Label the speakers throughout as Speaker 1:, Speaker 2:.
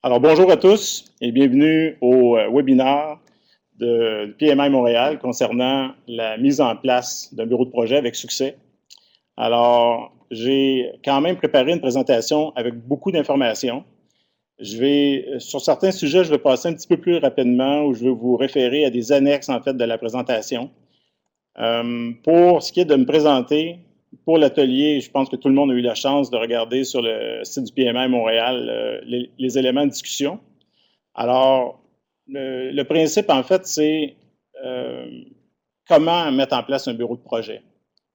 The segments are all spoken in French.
Speaker 1: Alors, bonjour à tous et bienvenue au webinaire de PMI Montréal concernant la mise en place d'un bureau de projet avec succès. Alors, j'ai quand même préparé une présentation avec beaucoup d'informations. Sur certains sujets, je vais passer un petit peu plus rapidement où je vais vous référer à des annexes, en fait, de la présentation. Pour ce qui est de me présenter, pour l'atelier, je pense que tout le monde a eu la chance de regarder sur le site du PMI Montréal les éléments de discussion. Alors, le principe, en fait, c'est comment mettre en place un bureau de projet.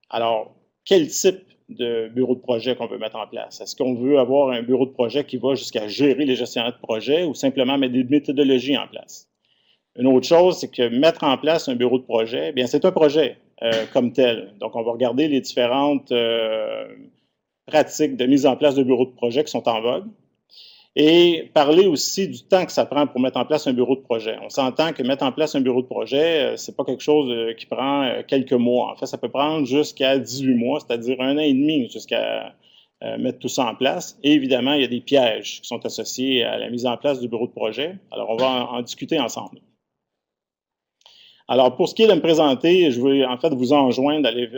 Speaker 1: Alors, quel type de bureau de projet qu'on veut mettre en place? Est-ce qu'on veut avoir un bureau de projet qui va jusqu'à gérer les gestionnaires de projet ou simplement mettre des méthodologies en place? Une autre chose, c'est que mettre en place un bureau de projet, bien, c'est un projet comme tel. Donc, on va regarder les différentes pratiques de mise en place de bureaux de projet qui sont en vogue. Et parler aussi du temps que ça prend pour mettre en place un bureau de projet. On s'entend que mettre en place un bureau de projet, c'est pas quelque chose qui prend quelques mois. En fait, ça peut prendre jusqu'à 18 mois, c'est-à-dire 1 an et demi jusqu'à mettre tout ça en place. Et évidemment, il y a des pièges qui sont associés à la mise en place du bureau de projet. Alors, on va en discuter ensemble. Alors, pour ce qui est de me présenter, je veux en fait vous enjoindre d'aller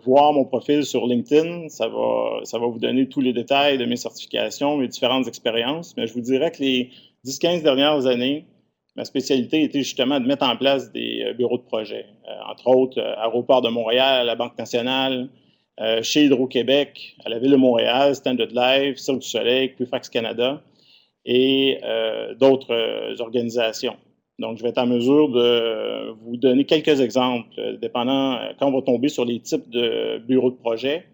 Speaker 1: voir mon profil sur LinkedIn. Ça va vous donner tous les détails de mes certifications, mes différentes expériences. Mais je vous dirais que les 10-15 dernières années, ma spécialité était justement de mettre en place des bureaux de projet. Entre autres, Aéroport de Montréal, à la Banque nationale, chez Hydro-Québec, à la Ville de Montréal, Standard Life, Cirque du Soleil, Equifax Canada et d'autres organisations. Donc, je vais être en mesure de vous donner quelques exemples, dépendant, quand on va tomber sur les types de bureaux de projet,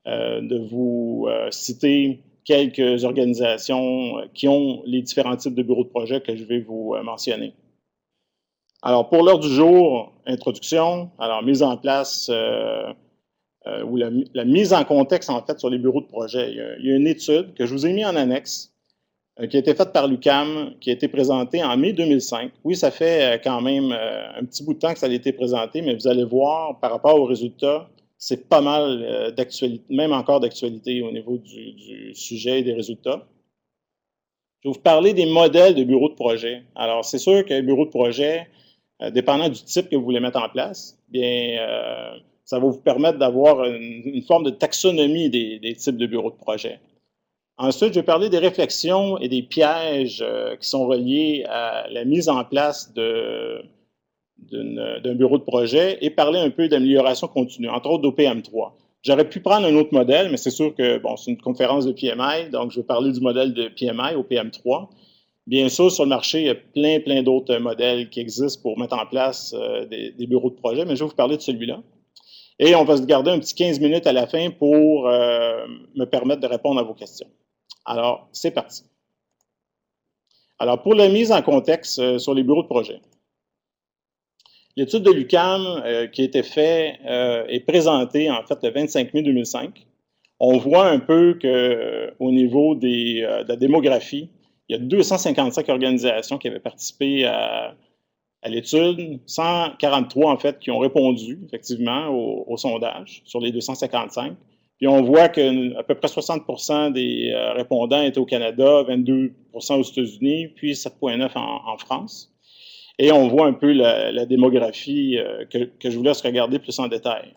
Speaker 1: de vous citer quelques organisations qui ont les différents types de bureaux de projet que je vais vous mentionner. Alors, pour l'heure du jour, introduction, alors mise en place ou la mise en contexte, en fait, sur les bureaux de projet. Il y a une étude que je vous ai mis en annexe qui a été faite par l'UQAM, qui a été présentée en mai 2005. Oui, ça fait quand même un petit bout de temps que ça a été présenté, mais vous allez voir, par rapport aux résultats, c'est pas mal d'actualité, même encore d'actualité au niveau du sujet et des résultats. Je vais vous parler des modèles de bureaux de projet. Alors, c'est sûr qu'un bureau de projet, dépendant du type que vous voulez mettre en place, bien, ça va vous permettre d'avoir une forme de taxonomie des types de bureaux de projet. Ensuite, je vais parler des réflexions et des pièges qui sont reliés à la mise en place d'un bureau de projet et parler un peu d'amélioration continue, entre autres d'OPM3. J'aurais pu prendre un autre modèle, mais c'est sûr que bon, c'est une conférence de PMI, donc je vais parler du modèle de PMI, OPM3. Bien sûr, sur le marché, il y a plein d'autres modèles qui existent pour mettre en place des bureaux de projet, mais je vais vous parler de celui-là. Et on va se garder un petit 15 minutes à la fin pour me permettre de répondre à vos questions. Alors, c'est parti. Alors, pour la mise en contexte sur les bureaux de projet. L'étude de l'UQAM qui a été faite est présentée en fait le 25 mai 2005. On voit un peu qu'au niveau de la démographie, il y a 255 organisations qui avaient participé à l'étude, 143 en fait qui ont répondu effectivement au sondage sur les 255. Puis on voit qu'à peu près 60% des répondants étaient au Canada, 22% aux États-Unis, puis 7,9% en France. Et on voit un peu la démographie que je vous laisse regarder plus en détail.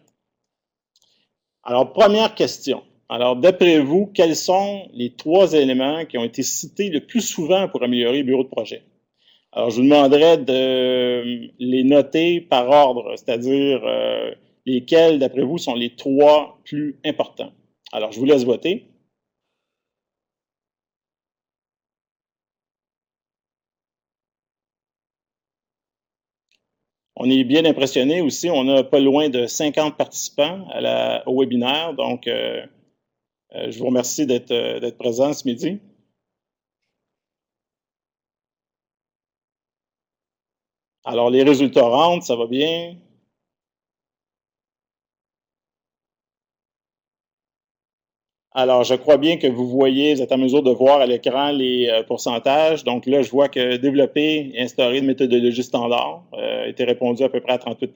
Speaker 1: Alors, première question. Alors, d'après vous, quels sont les 3 éléments qui ont été cités le plus souvent pour améliorer le bureau de projet? Alors, je vous demanderais de les noter par ordre, c'est-à-dire lesquels, d'après vous, sont les 3 plus importants. Alors, je vous laisse voter. On est bien impressionné aussi. On a pas loin de 50 participants au webinaire. Donc, je vous remercie d'être présent ce midi. Alors, les résultats rentrent, ça va bien. Alors, je crois bien que vous voyez, vous êtes en mesure de voir à l'écran les pourcentages. Donc là, je vois que développer et instaurer une méthodologie standard a été répondu à peu près à 38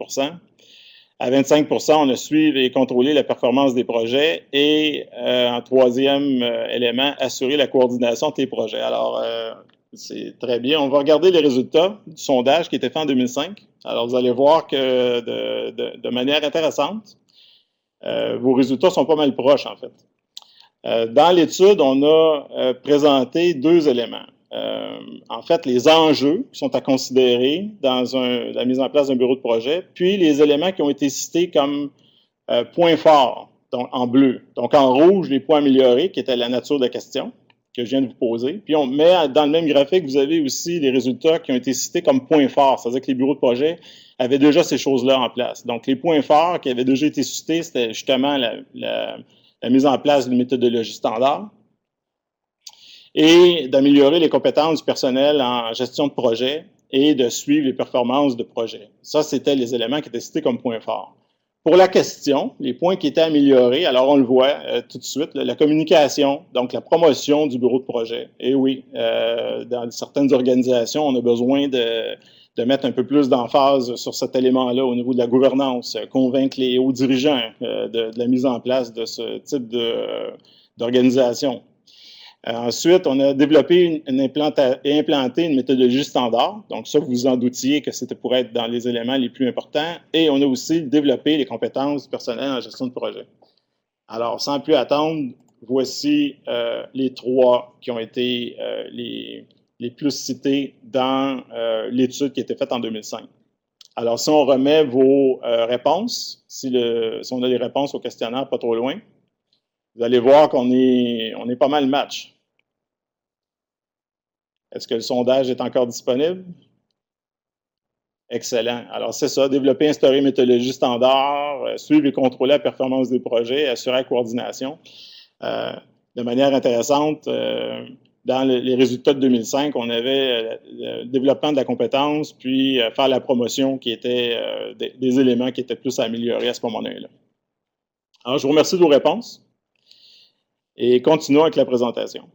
Speaker 1: À 25 on a suivi et contrôlé la performance des projets. Et en troisième élément, assurer la coordination de tes projets. Alors, C'est très bien. On va regarder les résultats du sondage qui était fait en 2005. Alors, vous allez voir que de manière intéressante, vos résultats sont pas mal proches, en fait. Dans l'étude, on a présenté deux éléments. En fait, les enjeux qui sont à considérer dans la mise en place d'un bureau de projet, puis les éléments qui ont été cités comme points forts, donc en bleu. Donc en rouge, les points améliorés, qui étaient la nature de la question que je viens de vous poser. Puis on met dans le même graphique, vous avez aussi les résultats qui ont été cités comme points forts, c'est-à-dire que les bureaux de projet avaient déjà ces choses-là en place. Donc les points forts qui avaient déjà été cités, c'était justement la mise en place d'une méthodologie standard et d'améliorer les compétences du personnel en gestion de projet et de suivre les performances de projet. Ça, c'était les éléments qui étaient cités comme points forts. Pour la question, les points qui étaient améliorés, alors on le voit tout de suite, la communication, donc la promotion du bureau de projet. Et oui, dans certaines organisations, on a besoin de mettre un peu plus d'emphase sur cet élément-là au niveau de la gouvernance, convaincre les hauts dirigeants de la mise en place de ce type d'organisation. Ensuite, on a développé et implanté une méthodologie standard. Donc ça, vous vous en doutiez que c'était pour être dans les éléments les plus importants. Et on a aussi développé les compétences personnelles en gestion de projet. Alors, sans plus attendre, voici les trois qui ont été les plus cités dans l'étude qui a été faite en 2005. Alors, si on remet vos réponses, si on a les réponses au questionnaire pas trop loin, vous allez voir qu'on est pas mal match. Est-ce que le sondage est encore disponible? Excellent. Alors, c'est ça, développer, instaurer une méthodologie standard, suivre et contrôler la performance des projets, assurer la coordination. De manière intéressante, dans les résultats de 2005, on avait le développement de la compétence, puis faire la promotion qui était des éléments qui étaient plus à améliorer à ce moment-là. Alors, je vous remercie de vos réponses et continuons avec la présentation.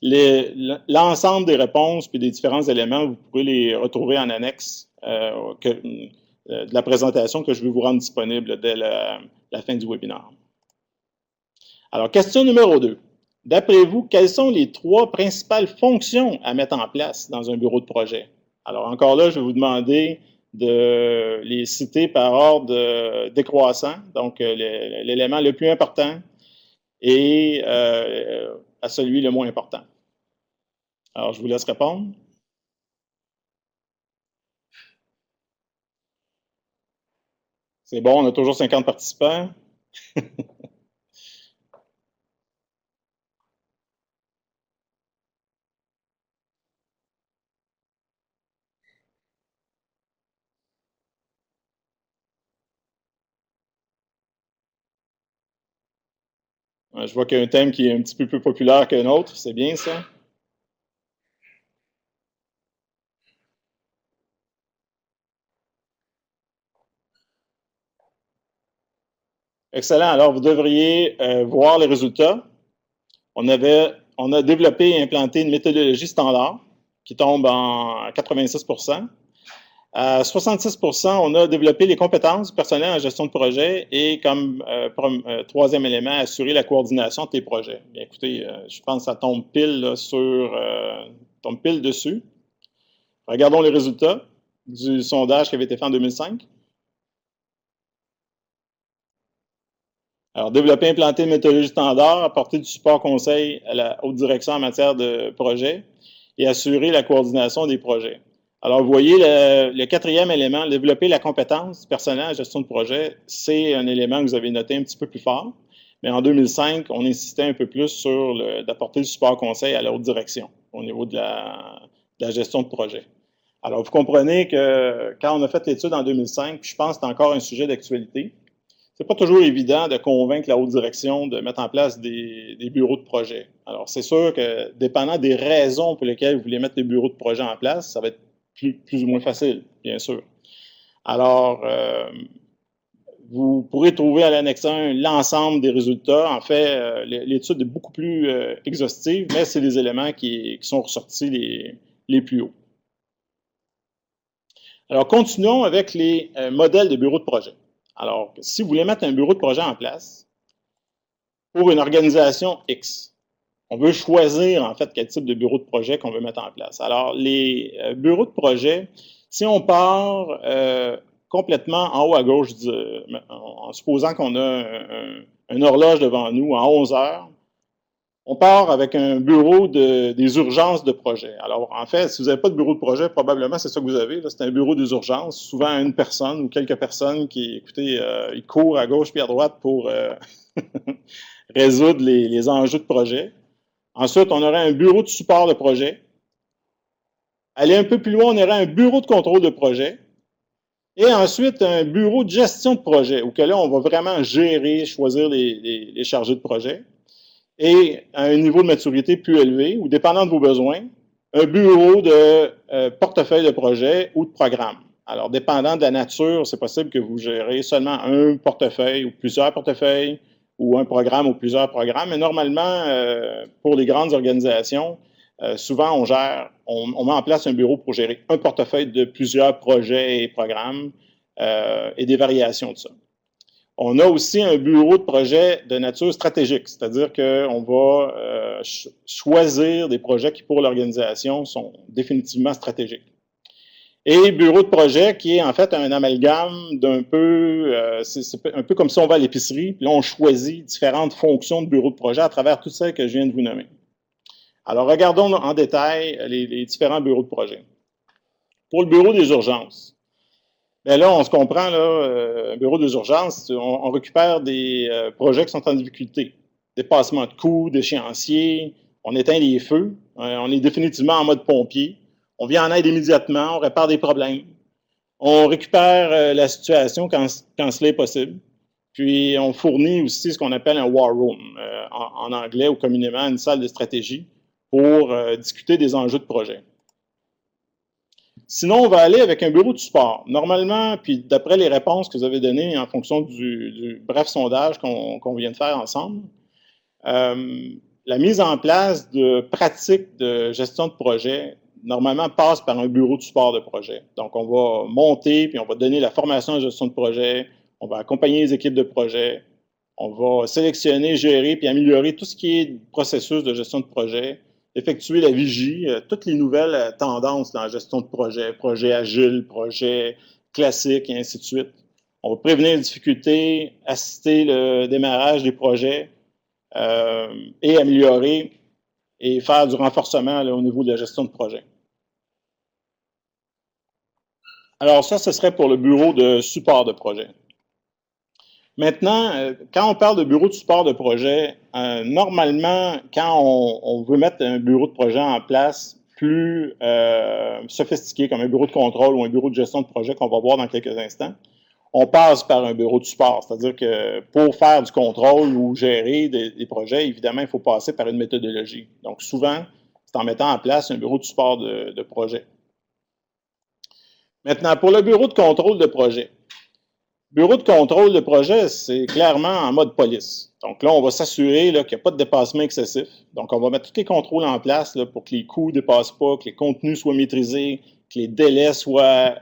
Speaker 1: L'ensemble des réponses puis des différents éléments, vous pourrez les retrouver en annexe de la présentation que je vais vous rendre disponible dès la fin du webinaire. Alors, question numéro 2. D'après vous, quelles sont les trois principales fonctions à mettre en place dans un bureau de projet? Alors, encore là, je vais vous demander de les citer par ordre décroissant, donc l'élément le plus important et à celui le moins important. Alors, je vous laisse répondre. C'est bon, on a toujours 50 participants. Je vois qu'il y a un thème qui est un petit peu plus populaire qu'un autre, c'est bien ça? Excellent. Alors, vous devriez voir les résultats. On a développé et implanté une méthodologie standard qui tombe en 86%. À 66%, on a développé les compétences personnelles en gestion de projet et comme troisième élément, assurer la coordination de tes projets. Bien, écoutez, je pense que ça tombe pile là, tombe pile dessus. Regardons les résultats du sondage qui avait été fait en 2005. Alors, développer et implanter une méthodologie standard, apporter du support conseil à la haute direction en matière de projet et assurer la coordination des projets. Alors, vous voyez, le quatrième élément, développer la compétence personnelle en gestion de projet, c'est un élément que vous avez noté un petit peu plus fort. Mais en 2005, on insistait un peu plus sur d'apporter du support conseil à la haute direction au niveau de la gestion de projet. Alors, vous comprenez que quand on a fait l'étude en 2005, puis je pense que c'est encore un sujet d'actualité, c'est pas toujours évident de convaincre la haute direction de mettre en place des bureaux de projet. Alors, c'est sûr que, dépendant des raisons pour lesquelles vous voulez mettre des bureaux de projet en place, ça va être plus ou moins facile, bien sûr. Alors, vous pourrez trouver à l'annexe 1 l'ensemble des résultats. En fait, l'étude est beaucoup plus exhaustive, mais c'est les éléments qui sont ressortis les plus hauts. Alors, continuons avec les modèles de bureaux de projet. Alors, si vous voulez mettre un bureau de projet en place pour une organisation X, on veut choisir, en fait, quel type de bureau de projet qu'on veut mettre en place. Alors, les bureaux de projet, si on part complètement en haut à gauche, en supposant qu'on a une horloge devant nous à 11 heures, on part avec un bureau des urgences de projet. Alors, en fait, si vous n'avez pas de bureau de projet, probablement c'est ça que vous avez. C'est un bureau des urgences, souvent une personne ou quelques personnes qui, écoutez, ils courent à gauche puis à droite pour résoudre les enjeux de projet. Ensuite, on aurait un bureau de support de projet. Aller un peu plus loin, on aurait un bureau de contrôle de projet. Et ensuite, un bureau de gestion de projet, où que là, on va vraiment gérer, choisir les chargés de projet. Et à un niveau de maturité plus élevé, ou dépendant de vos besoins, un bureau de portefeuille de projet ou de programme. Alors, dépendant de la nature, c'est possible que vous gérez seulement un portefeuille ou plusieurs portefeuilles, ou un programme ou plusieurs programmes, mais normalement, pour les grandes organisations, souvent on met en place un bureau pour gérer un portefeuille de plusieurs projets et programmes et des variations de ça. On a aussi un bureau de projet de nature stratégique, c'est-à-dire qu'on va choisir des projets qui, pour l'organisation, sont définitivement stratégiques. Et bureau de projet qui est en fait un amalgame d'un peu, c'est un peu comme si on va à l'épicerie, puis là on choisit différentes fonctions de bureau de projet à travers tout ça que je viens de vous nommer. Alors regardons en détail les différents bureaux de projet. Pour le bureau des urgences, bien là, on se comprend, là, un bureau des urgences, on récupère des projets qui sont en difficulté. Dépassement de coûts, d'échéanciers, on éteint les feux, on est définitivement en mode pompier, on vient en aide immédiatement, on répare des problèmes, on récupère la situation quand cela est possible, puis on fournit aussi ce qu'on appelle un war room, en anglais ou communément une salle de stratégie pour discuter des enjeux de projet. Sinon, on va aller avec un bureau de support. Normalement, puis d'après les réponses que vous avez données en fonction du bref sondage qu'on vient de faire ensemble, la mise en place de pratiques de gestion de projet, normalement, passe par un bureau de support de projet. Donc, on va monter, puis on va donner la formation en gestion de projet, on va accompagner les équipes de projet, on va sélectionner, gérer, puis améliorer tout ce qui est processus de gestion de projet, effectuer la vigie, toutes les nouvelles tendances dans la gestion de projet agile, projet classique, et ainsi de suite. On va prévenir les difficultés, assister le démarrage des projets et améliorer et faire du renforcement là, au niveau de la gestion de projet. Alors ça, ce serait pour le bureau de support de projet. Maintenant, quand on parle de bureau de support de projet, normalement, quand on veut mettre un bureau de projet en place plus sophistiqué, comme un bureau de contrôle ou un bureau de gestion de projet qu'on va voir dans quelques instants, on passe par un bureau de support. C'est-à-dire que pour faire du contrôle ou gérer des projets, évidemment, il faut passer par une méthodologie. Donc souvent, c'est en mettant en place un bureau de support de projet. Maintenant, pour le bureau de contrôle de projet. Bureau de contrôle de projet, c'est clairement en mode police. Donc là, on va s'assurer qu'il n'y a pas de dépassement excessif. Donc, on va mettre tous les contrôles en place là, pour que les coûts ne dépassent pas, que les contenus soient maîtrisés, que les délais soient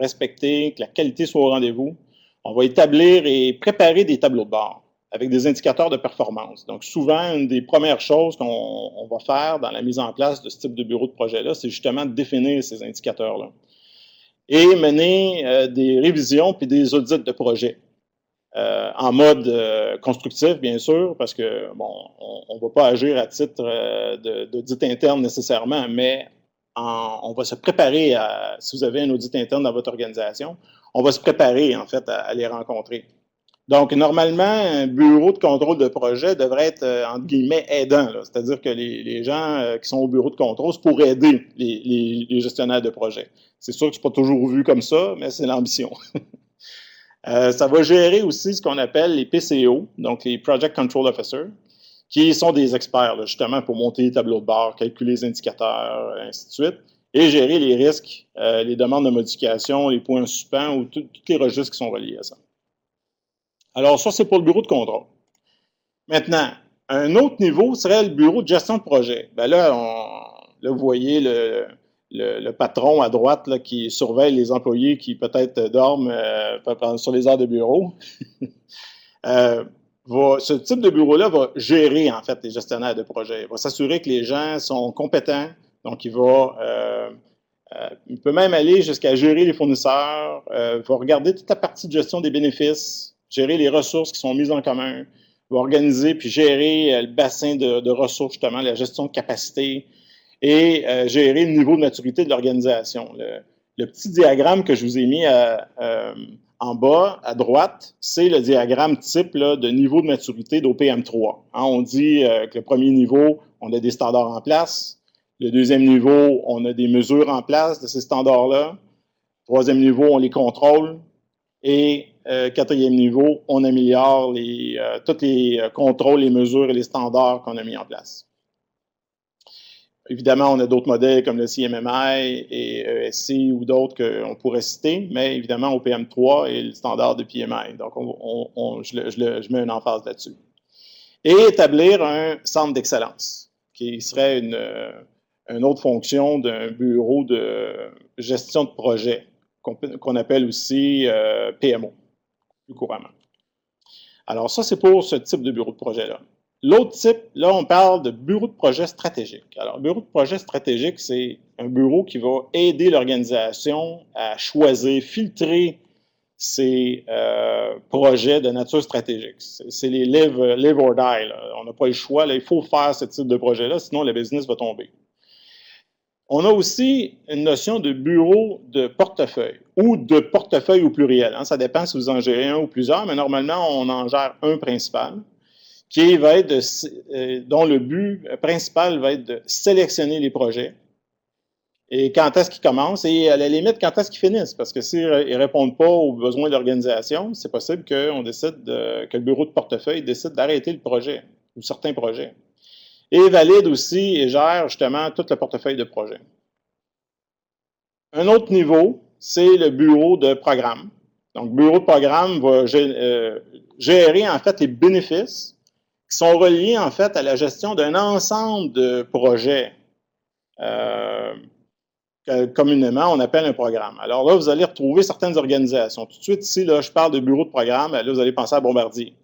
Speaker 1: respectés, que la qualité soit au rendez-vous. On va établir et préparer des tableaux de bord avec des indicateurs de performance. Donc, souvent, une des premières choses qu'on va faire dans la mise en place de ce type de bureau de projet-là, c'est justement de définir ces indicateurs-là et mener des révisions puis des audits de projet en mode constructif, bien sûr, parce que, bon, on ne va pas agir à titre d'audit interne nécessairement, mais on va se préparer à, si vous avez un audit interne dans votre organisation, on va se préparer, en fait, à les rencontrer. Donc, normalement, un bureau de contrôle de projet devrait être, entre guillemets, aidant. C'est-à-dire que les gens qui sont au bureau de contrôle, c'est pour aider les gestionnaires de projet. C'est sûr que ce n'est pas toujours vu comme ça, mais c'est l'ambition. Ça va gérer aussi ce qu'on appelle les PCO, donc les Project Control Officers, qui sont des experts, là, justement, pour monter les tableaux de bord, calculer les indicateurs, ainsi de suite, et gérer les risques, les demandes de modification, les points suspens ou tous les registres qui sont reliés à ça. Alors, ça, c'est pour le bureau de contrôle. Maintenant, un autre niveau serait le bureau de gestion de projet. Bien là, là vous voyez le patron à droite là, qui surveille les employés qui peut-être dorment sur les heures de bureau. ce type de bureau-là va gérer, en fait, les gestionnaires de projet. Il va s'assurer que les gens sont compétents. Donc, il peut même aller jusqu'à gérer les fournisseurs, va regarder toute la partie de gestion des bénéfices, gérer les ressources qui sont mises en commun, va organiser puis gérer le bassin de ressources, justement, la gestion de capacité et gérer le niveau de maturité de l'organisation. Le petit diagramme que je vous ai mis en bas, à droite, c'est le diagramme type là, de niveau de maturité d'OPM3. Hein, on dit que le premier niveau, on a des standards en place. Le deuxième niveau, on a des mesures en place de ces standards-là. Troisième niveau, on les contrôle. Et quatrième niveau, on améliore tous les contrôles, les mesures et les standards qu'on a mis en place. Évidemment, on a d'autres modèles comme le CMMI et ESC ou d'autres qu'on pourrait citer, mais évidemment, OPM3 est le standard de PMI. Donc, je mets une emphase là-dessus. Et établir un centre d'excellence, qui serait une autre fonction d'un bureau de gestion de projet, qu'on appelle aussi PMO, plus couramment. Alors, ça, c'est pour ce type de bureau de projet-là. L'autre type, là, on parle de bureau de projet stratégique. Alors, bureau de projet stratégique, c'est un bureau qui va aider l'organisation à choisir, filtrer ses projets de nature stratégique. C'est les live or die. Là. On n'a pas le choix. Là, il faut faire ce type de projet-là, sinon le business va tomber. On a aussi une notion de bureau de portefeuille ou de portefeuille au pluriel. Hein. Ça dépend si vous en gérez un ou plusieurs, mais normalement, on en gère un principal dont le but principal va être de sélectionner les projets et quand est-ce qu'ils commencent et à la limite, quand est-ce qu'ils finissent. Parce que s'ils ne répondent pas aux besoins de l'organisation, c'est possible que le bureau de portefeuille décide d'arrêter le projet ou certains projets. Et valide aussi et gère justement tout le portefeuille de projets. Un autre niveau, c'est le bureau de programme. Donc, le bureau de programme va gérer en fait les bénéfices qui sont reliés en fait à la gestion d'un ensemble de projets que communément on appelle un programme. Alors là, vous allez retrouver certaines organisations. Tout de suite, ici, là, je parle de bureau de programme, là, vous allez penser à Bombardier.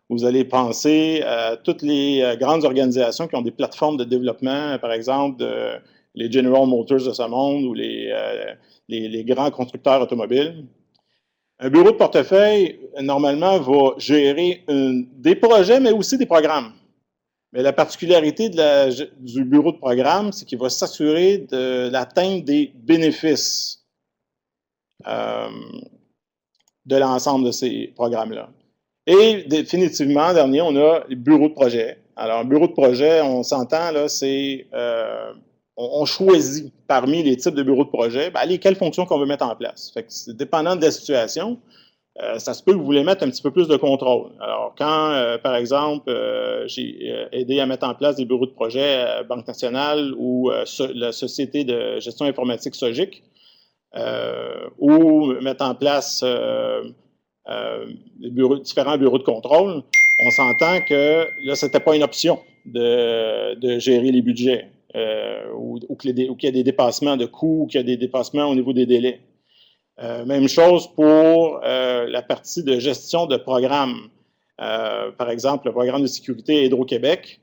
Speaker 1: Vous allez penser à toutes les grandes organisations qui ont des plateformes de développement, par exemple, les General Motors de ce monde ou les grands constructeurs automobiles. Un bureau de portefeuille, normalement, va gérer des projets, mais aussi des programmes. Mais la particularité du bureau de programme, c'est qu'il va s'assurer de l'atteinte des bénéfices de l'ensemble de ces programmes-là. Et définitivement, dernier, on a les bureaux de projet. Alors, un bureau de projet, on s'entend, là, c'est on choisit parmi les types de bureaux de projet, quelles fonctions qu'on veut mettre en place. Fait que dépendant de la situation, ça se peut que vous voulez mettre un petit peu plus de contrôle. Alors, quand, par exemple, j'ai aidé à mettre en place des bureaux de projet à Banque nationale ou la Société de gestion informatique SOGIC, ou mettre en place différents bureaux de contrôle, on s'entend que là, ce n'était pas une option de gérer les budgets ou qu'il y a des dépassements de coûts ou qu'il y a des dépassements au niveau des délais. Même chose pour la partie de gestion de programmes. Par exemple, le programme de sécurité Hydro-Québec,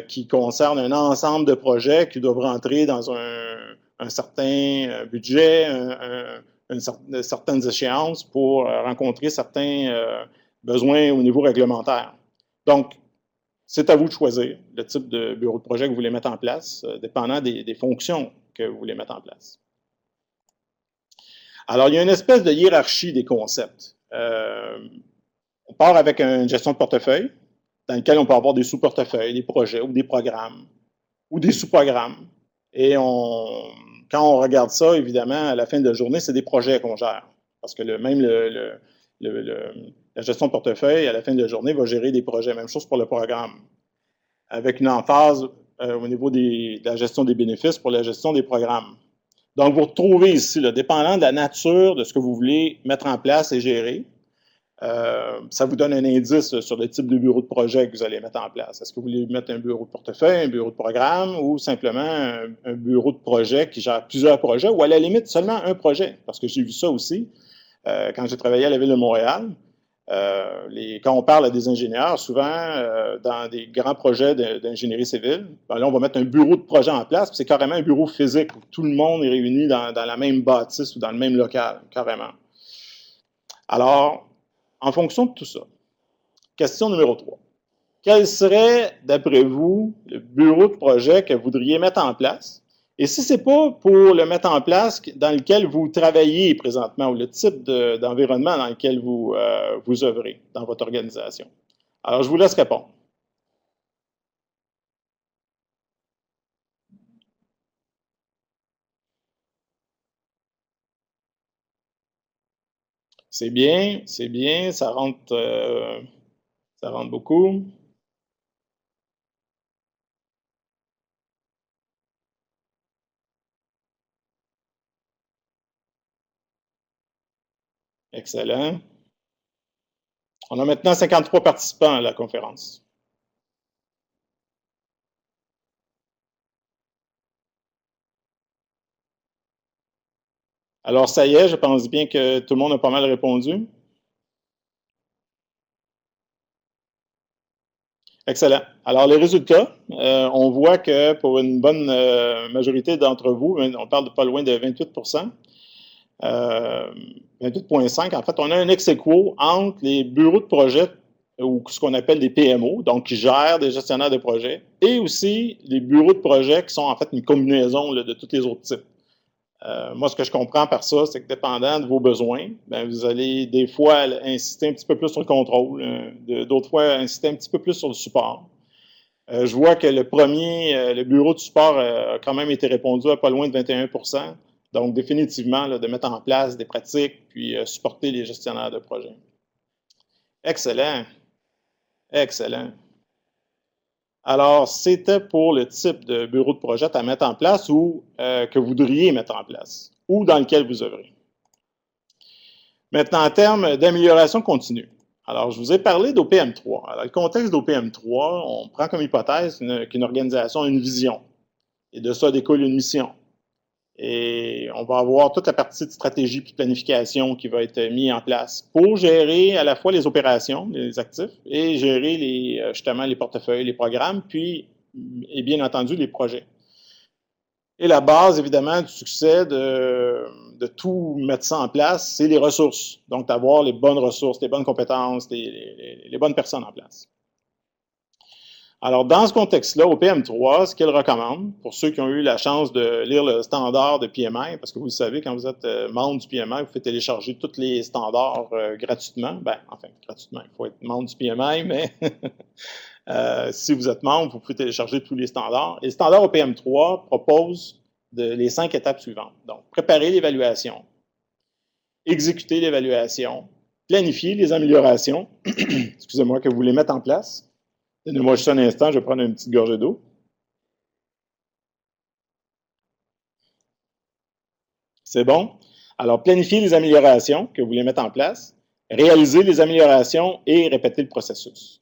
Speaker 1: qui concerne un ensemble de projets qui doivent rentrer dans un certain budget, certaines échéances pour rencontrer certains besoins au niveau réglementaire. Donc, c'est à vous de choisir le type de bureau de projet que vous voulez mettre en place, dépendant des fonctions que vous voulez mettre en place. Alors, il y a une espèce de hiérarchie des concepts. On part avec une gestion de portefeuille, dans lequel on peut avoir des sous-portefeuilles, des projets ou des programmes, ou des sous-programmes. Et quand on regarde ça, évidemment, à la fin de la journée, c'est des projets qu'on gère. Parce que même la gestion de portefeuille, à la fin de la journée, va gérer des projets. Même chose pour le programme. Avec une emphase au niveau de la gestion des bénéfices pour la gestion des programmes. Donc, vous retrouvez ici, là, dépendant de la nature de ce que vous voulez mettre en place et gérer, ça vous donne un indice sur le type de bureau de projet que vous allez mettre en place. Est-ce que vous voulez mettre un bureau de portefeuille, un bureau de programme ou simplement un bureau de projet qui gère plusieurs projets ou à la limite seulement un projet? Parce que j'ai vu ça aussi quand j'ai travaillé à la Ville de Montréal. Quand on parle à des ingénieurs, souvent, dans des grands projets d'ingénierie civile, ben là, on va mettre un bureau de projet en place, puis c'est carrément un bureau physique où tout le monde est réuni dans la même bâtisse ou dans le même local, carrément. Alors, en fonction de tout ça, question numéro 3. Quel serait, d'après vous, le bureau de projet que vous voudriez mettre en place? Et si ce n'est pas pour le mettre en place dans lequel vous travaillez présentement ou le type d'environnement dans lequel vous œuvrez dans votre organisation. Alors, je vous laisse répondre. C'est bien, ça rentre beaucoup. Excellent. On a maintenant 53 participants à la conférence. Alors, ça y est, je pense bien que tout le monde a pas mal répondu. Excellent. Alors, les résultats, on voit que pour une bonne majorité d'entre vous, on parle de pas loin de 28 28,5 en fait, on a un ex-aequo entre les bureaux de projet ou ce qu'on appelle des PMO, donc qui gèrent des gestionnaires de projet, et aussi les bureaux de projet qui sont en fait une combinaison là, de tous les autres types. Moi, ce que je comprends par ça, c'est que dépendant de vos besoins, ben, vous allez des fois insister un petit peu plus sur le contrôle, d'autres fois insister un petit peu plus sur le support. Je vois que le bureau de support a quand même été répondu à pas loin de 21 donc définitivement, là, de mettre en place des pratiques, puis supporter les gestionnaires de projet. Excellent, excellent. Alors, c'était pour le type de bureau de projet à mettre en place ou que vous voudriez mettre en place, ou dans lequel vous œuvrez. Maintenant, en termes d'amélioration continue. Alors, je vous ai parlé d'OPM3. Alors, le contexte d'OPM3, on prend comme hypothèse qu'une organisation a une vision. Et de ça découle une mission. Et on va avoir toute la partie de stratégie et de planification qui va être mise en place pour gérer à la fois les opérations, les actifs, et gérer justement les portefeuilles, les programmes, puis, et bien entendu, les projets. Et la base, évidemment, du succès de tout mettre ça en place, c'est les ressources. Donc, d'avoir les bonnes ressources, les bonnes compétences, les bonnes personnes en place. Alors, dans ce contexte-là, au PM3, ce qu'il recommande, pour ceux qui ont eu la chance de lire le standard de PMI, parce que vous le savez, quand vous êtes membre du PMI, vous pouvez télécharger tous les standards gratuitement. Ben, enfin, gratuitement, il faut être membre du PMI, mais si vous êtes membre, vous pouvez télécharger tous les standards. Et le standard OPM3 propose les 5 étapes suivantes. Donc, préparer l'évaluation, exécuter l'évaluation, planifier les améliorations, excusez-moi, que vous voulez mettre en place. Donnez-moi juste un instant, je vais prendre une petite gorgée d'eau. C'est bon? Alors, planifier les améliorations que vous voulez mettre en place, réaliser les améliorations et répéter le processus.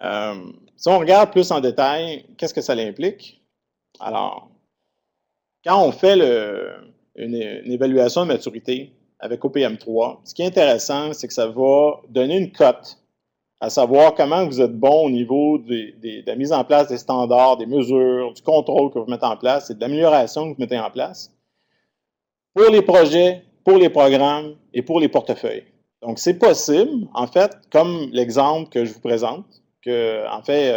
Speaker 1: Si on regarde plus en détail, qu'est-ce que ça implique? Alors, quand on fait une évaluation de maturité avec OPM3, ce qui est intéressant, c'est que ça va donner une cote, à savoir comment vous êtes bon au niveau de la mise en place des standards, des mesures, du contrôle que vous mettez en place et de l'amélioration que vous mettez en place pour les projets, pour les programmes et pour les portefeuilles. Donc, c'est possible, en fait, comme l'exemple que je vous présente, que, en fait,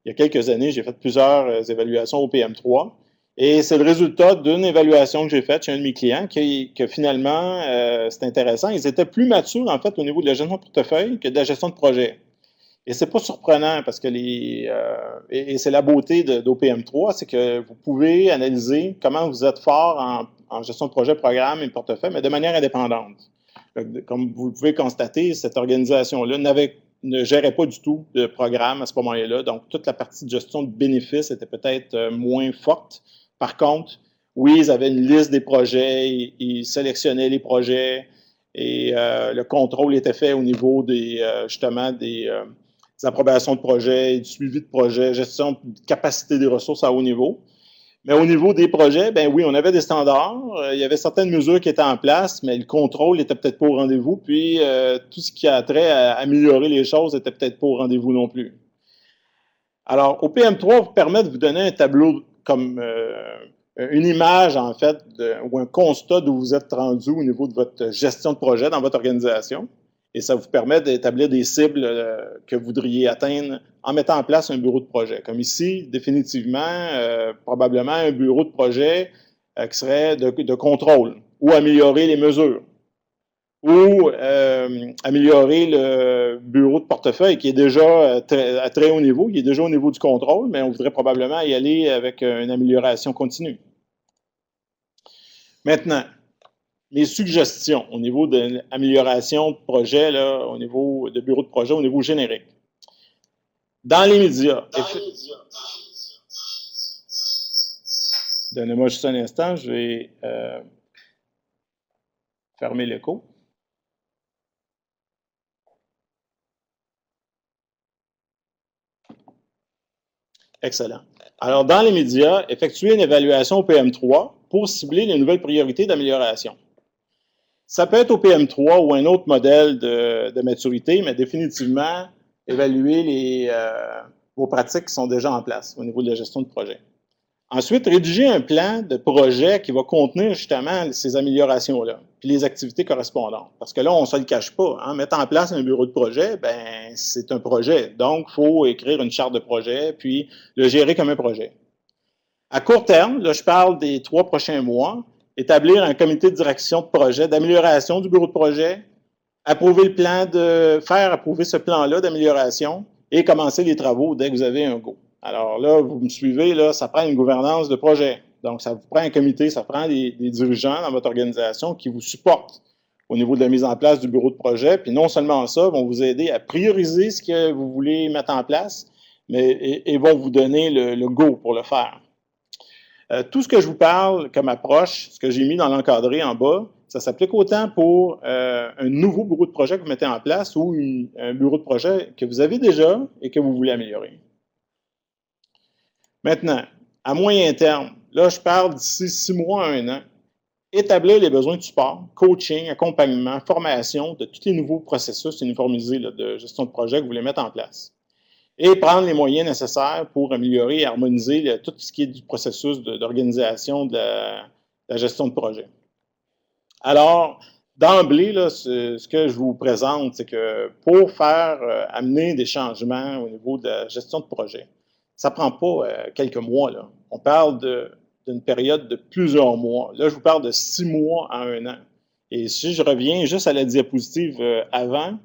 Speaker 1: il y a quelques années, j'ai fait plusieurs évaluations au PM3 et c'est le résultat d'une évaluation que j'ai faite chez un de mes clients que finalement, c'est intéressant. Ils étaient plus matures, en fait, au niveau de la gestion de portefeuille que de la gestion de projet. Et c'est pas surprenant parce que et c'est la beauté d'OPM3, c'est que vous pouvez analyser comment vous êtes fort en gestion de projet, programme et portefeuille, mais de manière indépendante. Comme vous pouvez constater, cette organisation-là ne gérait pas du tout de programme à ce moment-là. Donc, toute la partie de gestion de bénéfices était peut-être moins forte. Par contre, oui, ils avaient une liste des projets, ils sélectionnaient les projets et le contrôle était fait au niveau justement des approbations de projets, du suivi de projets, gestion de capacité des ressources à haut niveau. Mais au niveau des projets, ben oui, on avait des standards, il y avait certaines mesures qui étaient en place, mais le contrôle n'était peut-être pas au rendez-vous, puis tout ce qui a trait à améliorer les choses n'était peut-être pas au rendez-vous non plus. Alors, OPM3 vous permet de vous donner un tableau comme une image, en fait, ou un constat d'où vous êtes rendu au niveau de votre gestion de projet dans votre organisation. Et ça vous permet d'établir des cibles que vous voudriez atteindre en mettant en place un bureau de projet. Comme ici, définitivement, probablement un bureau de projet qui serait de contrôle ou améliorer les mesures ou améliorer le bureau de portefeuille qui est déjà à très haut niveau, qui est déjà au niveau du contrôle, mais on voudrait probablement y aller avec une amélioration continue. Maintenant, mes suggestions au niveau de l'amélioration de projet, là, au niveau de bureau de projet, au niveau générique. Dans les médias, donnez-moi juste un instant, je vais fermer l'écho. Excellent. Alors, dans les médias, effectuer une évaluation au PM3 pour cibler les nouvelles priorités d'amélioration. Ça peut être au PM3 ou un autre modèle de maturité, mais définitivement, évaluer vos pratiques qui sont déjà en place au niveau de la gestion de projet. Ensuite, rédiger un plan de projet qui va contenir justement ces améliorations-là, puis les activités correspondantes. Parce que là, on ne se le cache pas. Hein? Mettre en place un bureau de projet, ben c'est un projet. Donc, il faut écrire une charte de projet, puis le gérer comme un projet. À court terme, là, je parle des 3 prochains mois, établir un comité de direction de projet, d'amélioration du bureau de projet, approuver le plan faire approuver ce plan-là d'amélioration et commencer les travaux dès que vous avez un go. Alors là, vous me suivez, là, ça prend une gouvernance de projet. Donc, ça vous prend un comité, ça prend des dirigeants dans votre organisation qui vous supportent au niveau de la mise en place du bureau de projet. Puis non seulement ça, vont vous aider à prioriser ce que vous voulez mettre en place, mais et vont vous donner le go pour le faire. Tout ce que je vous parle comme approche, ce que j'ai mis dans l'encadré en bas, ça s'applique autant pour un nouveau bureau de projet que vous mettez en place ou un bureau de projet que vous avez déjà et que vous voulez améliorer. Maintenant, à moyen terme, là, je parle d'ici 6 mois à 1 an, établir les besoins de support, coaching, accompagnement, formation de tous les nouveaux processus uniformisés là, de gestion de projet que vous voulez mettre en place. Et prendre les moyens nécessaires pour améliorer et harmoniser tout ce qui est du processus d'organisation de la gestion de projet. Alors, d'emblée, là, ce que je vous présente, c'est que pour faire amener des changements au niveau de la gestion de projet, ça ne prend pas quelques mois. Là. On parle d'une période de plusieurs mois. Là, je vous parle de 6 mois à 1 an. Et si je reviens juste à la diapositive avant,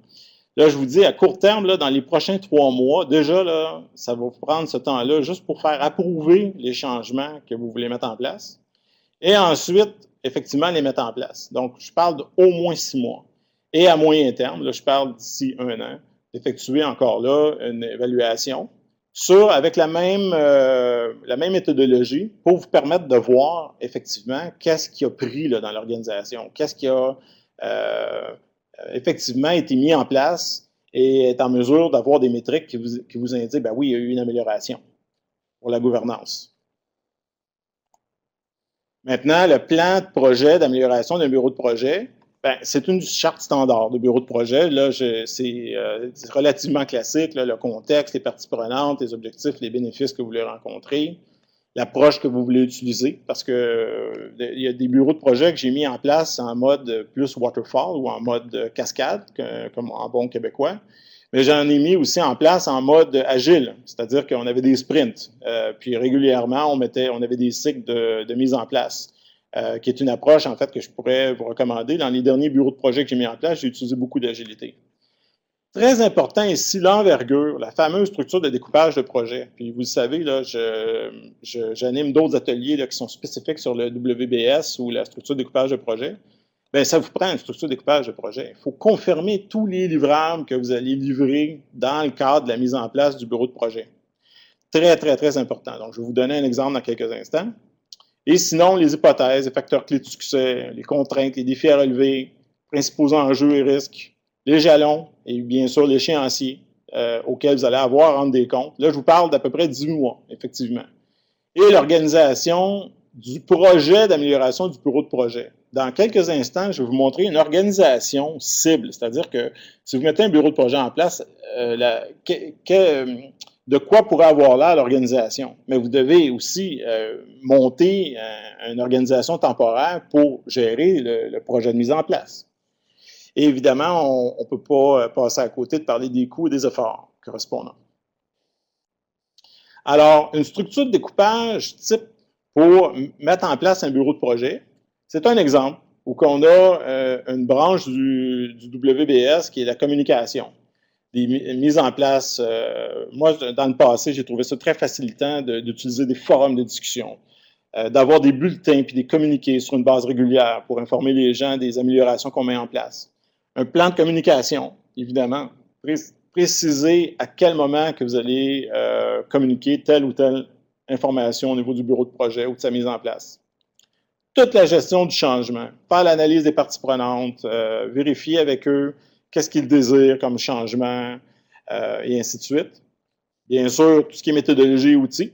Speaker 1: là, je vous dis, à court terme, là, dans les prochains 3 mois, déjà, là, ça va vous prendre ce temps-là juste pour faire approuver les changements que vous voulez mettre en place. Et ensuite, effectivement, les mettre en place. Donc, je parle d'au moins 6 mois. Et à moyen terme, là, je parle d'ici 1 an, d'effectuer encore là une évaluation avec la même méthodologie pour vous permettre de voir effectivement qu'est-ce qui a pris là, dans l'organisation, qu'est-ce qui a effectivement été mis en place et est en mesure d'avoir des métriques qui vous indiquent, ben oui, il y a eu une amélioration pour la gouvernance. Maintenant, le plan de projet d'amélioration d'un bureau de projet, ben, c'est une charte standard de bureau de projet. Là, c'est relativement classique, là, le contexte, les parties prenantes, les objectifs, les bénéfices que vous voulez rencontrer, l'approche que vous voulez utiliser, parce que il y a des bureaux de projet que j'ai mis en place en mode plus waterfall ou en mode cascade, comme en bon québécois. Mais j'en ai mis aussi en place en mode agile, c'est-à-dire qu'on avait des sprints. Puis régulièrement, on avait des cycles de mise en place, qui est une approche, en fait, que je pourrais vous recommander. Dans les derniers bureaux de projet que j'ai mis en place, j'ai utilisé beaucoup d'agilité. Très important ici, l'envergure, la fameuse structure de découpage de projet. Puis vous le savez, là, j'anime d'autres ateliers là, qui sont spécifiques sur le WBS ou la structure de découpage de projet. Bien, ça vous prend une structure de découpage de projet. Il faut confirmer tous les livrables que vous allez livrer dans le cadre de la mise en place du bureau de projet. Très, très, très important. Donc, je vais vous donner un exemple dans quelques instants. Et sinon, les hypothèses, les facteurs clés de succès, les contraintes, les défis à relever, principaux enjeux et risques, les jalons et bien sûr l'échéancier auquel vous allez avoir à rendre des comptes. Là, je vous parle d'à peu près 18 mois, effectivement. et l'organisation du projet d'amélioration du bureau de projet. Dans quelques instants, je vais vous montrer une organisation cible, c'est-à-dire que si vous mettez un bureau de projet en place, de quoi pourrait avoir l'air l'organisation? Mais vous devez aussi monter une organisation temporaire pour gérer le projet de mise en place. Et évidemment, on ne peut pas passer à côté de parler des coûts et des efforts correspondants. Alors, une structure de découpage type pour mettre en place un bureau de projet, c'est un exemple où on a une branche du WBS qui est la communication. Des mises en place, moi, dans le passé, j'ai trouvé ça très facilitant d'utiliser des forums de discussion, d'avoir des bulletins puis des communiqués sur une base régulière pour informer les gens des améliorations qu'on met en place. Un plan de communication, évidemment, préciser à quel moment que vous allez communiquer telle ou telle information au niveau du bureau de projet ou de sa mise en place. Toute la gestion du changement, faire l'analyse des parties prenantes, vérifier avec eux qu'est-ce qu'ils désirent comme changement, et ainsi de suite. Bien sûr, tout ce qui est méthodologie et outils.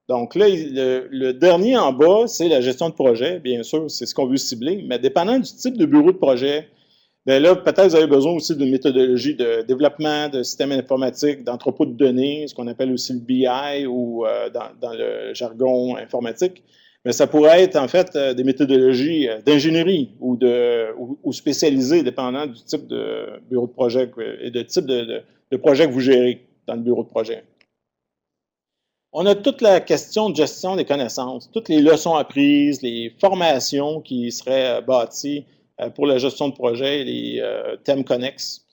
Speaker 1: Donc là, le dernier en bas, c'est la gestion de projet. Bien sûr, c'est ce qu'on veut cibler, mais dépendant du type de bureau de projet, bien là, peut-être vous avez besoin aussi d'une méthodologie de développement de systèmes informatiques, d'entrepôt de données, ce qu'on appelle aussi le BI ou dans le jargon informatique. Mais ça pourrait être en fait des méthodologies d'ingénierie ou spécialisées, dépendant du type de bureau de projet et de type de projet que vous gérez dans le bureau de projet. On a toute la question de gestion des connaissances, toutes les leçons apprises, les formations qui seraient bâties pour la gestion de projet, les thèmes connexes,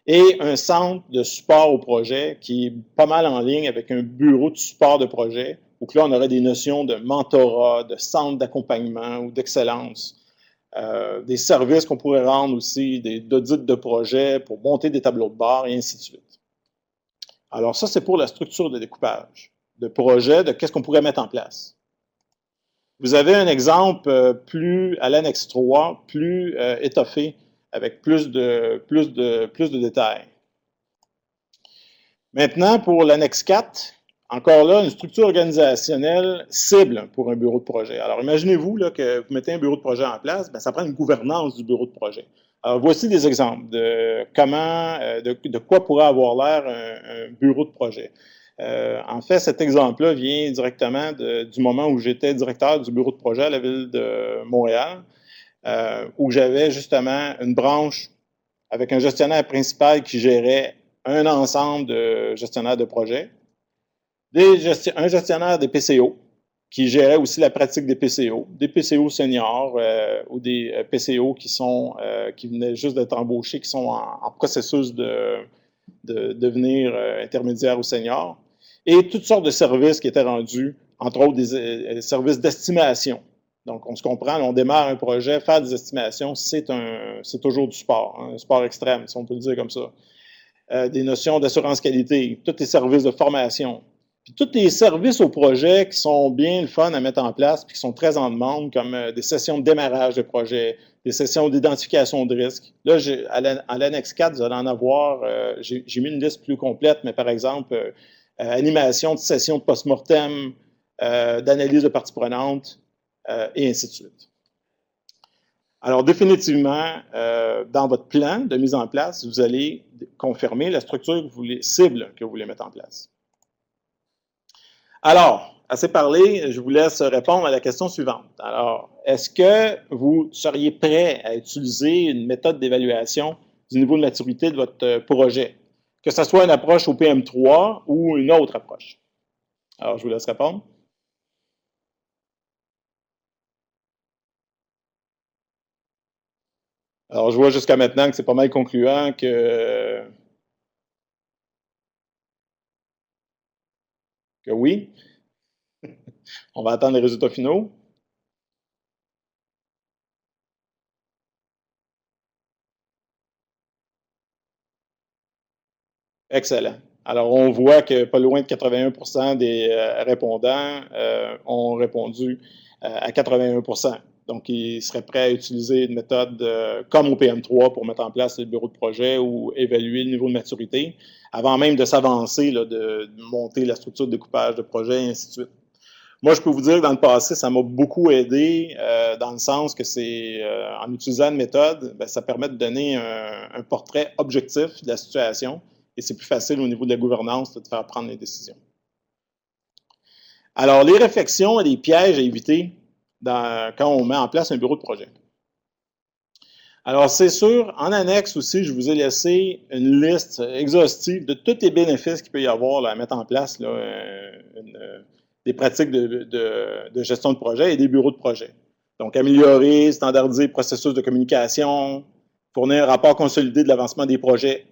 Speaker 1: et un centre de support au projet qui est pas mal en ligne avec un bureau de support de projet, où là, on aurait des notions de mentorat, de centre d'accompagnement ou d'excellence, des services qu'on pourrait rendre aussi, d'audits de projet pour monter des tableaux de bord, et ainsi de suite. Alors ça, c'est pour la structure de découpage de projet, de qu'est-ce qu'on pourrait mettre en place. Vous avez un exemple plus à l'annexe 3, plus étoffé, avec plus de détails. Maintenant, pour l'annexe 4, encore là, une structure organisationnelle cible pour un bureau de projet. Alors, imaginez-vous que vous mettez un bureau de projet en place, bien, ça prend une gouvernance du bureau de projet. Alors, voici des exemples de comment, de quoi pourrait avoir l'air un bureau de projet. En fait, cet exemple-là vient directement du moment où j'étais directeur du bureau de projet à la ville de Montréal, où j'avais justement une branche avec un gestionnaire principal qui gérait un ensemble de gestionnaires de projet, un gestionnaire des PCO qui gérait aussi la pratique des PCO seniors ou des PCO qui venaient juste d'être embauchés, qui sont en processus de devenir intermédiaires ou seniors, et toutes sortes de services qui étaient rendus, entre autres des services d'estimation. Donc, on se comprend, on démarre un projet, faire des estimations, c'est toujours du sport, hein, un sport extrême, si on peut le dire comme ça. Des notions d'assurance qualité, tous les services de formation, puis tous les services au projet qui sont bien le fun à mettre en place, puis qui sont très en demande, comme des sessions de démarrage de projet, des sessions d'identification de risque. Là, à l'annexe 4, vous allez en avoir, j'ai mis une liste plus complète, mais par exemple, animation de sessions de post-mortem, d'analyse de parties prenantes, et ainsi de suite. Alors, définitivement, dans votre plan de mise en place, vous allez confirmer la structure cible que vous voulez mettre en place. Alors, assez parlé, je vous laisse répondre à la question suivante. Alors, est-ce que vous seriez prêt à utiliser une méthode d'évaluation du niveau de maturité de votre projet, que ce soit une approche au PM3 ou une autre approche? Alors, je vous laisse répondre. Alors, je vois jusqu'à maintenant que c'est pas mal concluant que oui. On va attendre les résultats finaux. Excellent. Alors, on voit que pas loin de 81% des répondants ont répondu à 81%. Donc, ils seraient prêts à utiliser une méthode comme au PM3 pour mettre en place le bureau de projet ou évaluer le niveau de maturité, avant même de s'avancer, de monter la structure de découpage de projet, et ainsi de suite. Moi, je peux vous dire que dans le passé, ça m'a beaucoup aidé dans le sens que c'est, en utilisant une méthode, ben, ça permet de donner un portrait objectif de la situation et c'est plus facile au niveau de la gouvernance de faire prendre les décisions. Alors, les réflexions et les pièges à éviter quand on met en place un bureau de projet. Alors, c'est sûr, en annexe aussi, je vous ai laissé une liste exhaustive de tous les bénéfices qu'il peut y avoir là, à mettre en place, là, des pratiques de gestion de projet et des bureaux de projet. Donc, améliorer, standardiser le processus de communication, fournir un rapport consolidé de l'avancement des projets,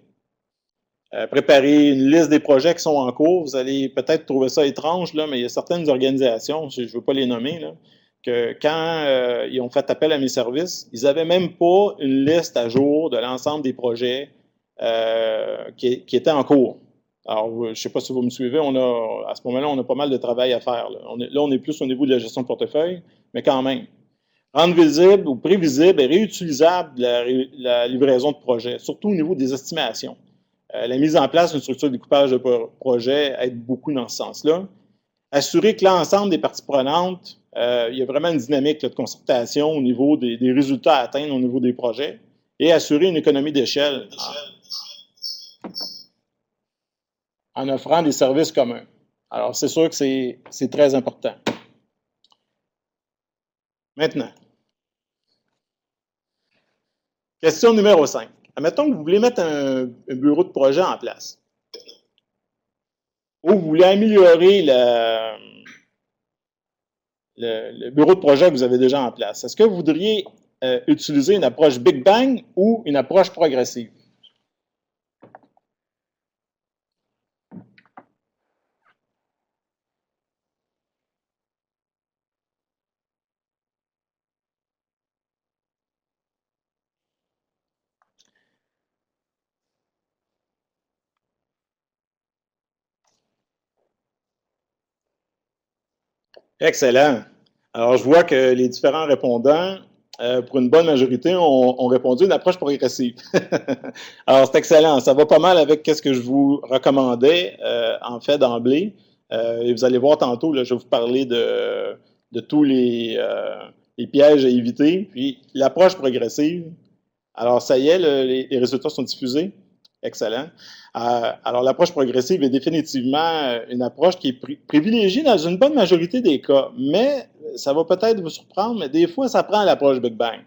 Speaker 1: préparer une liste des projets qui sont en cours. Vous allez peut-être trouver ça étrange, là, mais il y a certaines organisations, je ne veux pas les nommer, là, que quand ils ont fait appel à mes services, ils n'avaient même pas une liste à jour de l'ensemble des projets qui étaient en cours. Alors, je ne sais pas si vous me suivez, à ce moment-là, on a pas mal de travail à faire. Là, on est plus au niveau de la gestion de portefeuille, mais quand même. Rendre visible ou prévisible et réutilisable la livraison de projet, surtout au niveau des estimations. La mise en place d'une structure de découpage de projet aide beaucoup dans ce sens-là. Assurer que l'ensemble des parties prenantes, il y a vraiment une dynamique là, de concertation au niveau des résultats à atteindre au niveau des projets et assurer une économie d'échelle en offrant des services communs. Alors, c'est sûr que c'est très important. Maintenant, question numéro 5. Admettons que vous voulez mettre un bureau de projet en place ou vous voulez améliorer le bureau de projet que vous avez déjà en place. Est-ce que vous voudriez utiliser une approche Big Bang ou une approche progressive? Excellent. Alors, je vois que les différents répondants, pour une bonne majorité, ont répondu une approche progressive. Alors, c'est excellent. Ça va pas mal avec ce que je vous recommandais, en fait, d'emblée. Et vous allez voir tantôt, là, je vais vous parler de tous les pièges à éviter. Puis, l'approche progressive. Alors, ça y est, les résultats sont diffusés. Excellent. Alors, l'approche progressive est définitivement une approche qui est privilégiée dans une bonne majorité des cas, mais ça va peut-être vous surprendre, mais des fois, ça prend l'approche Big Bang.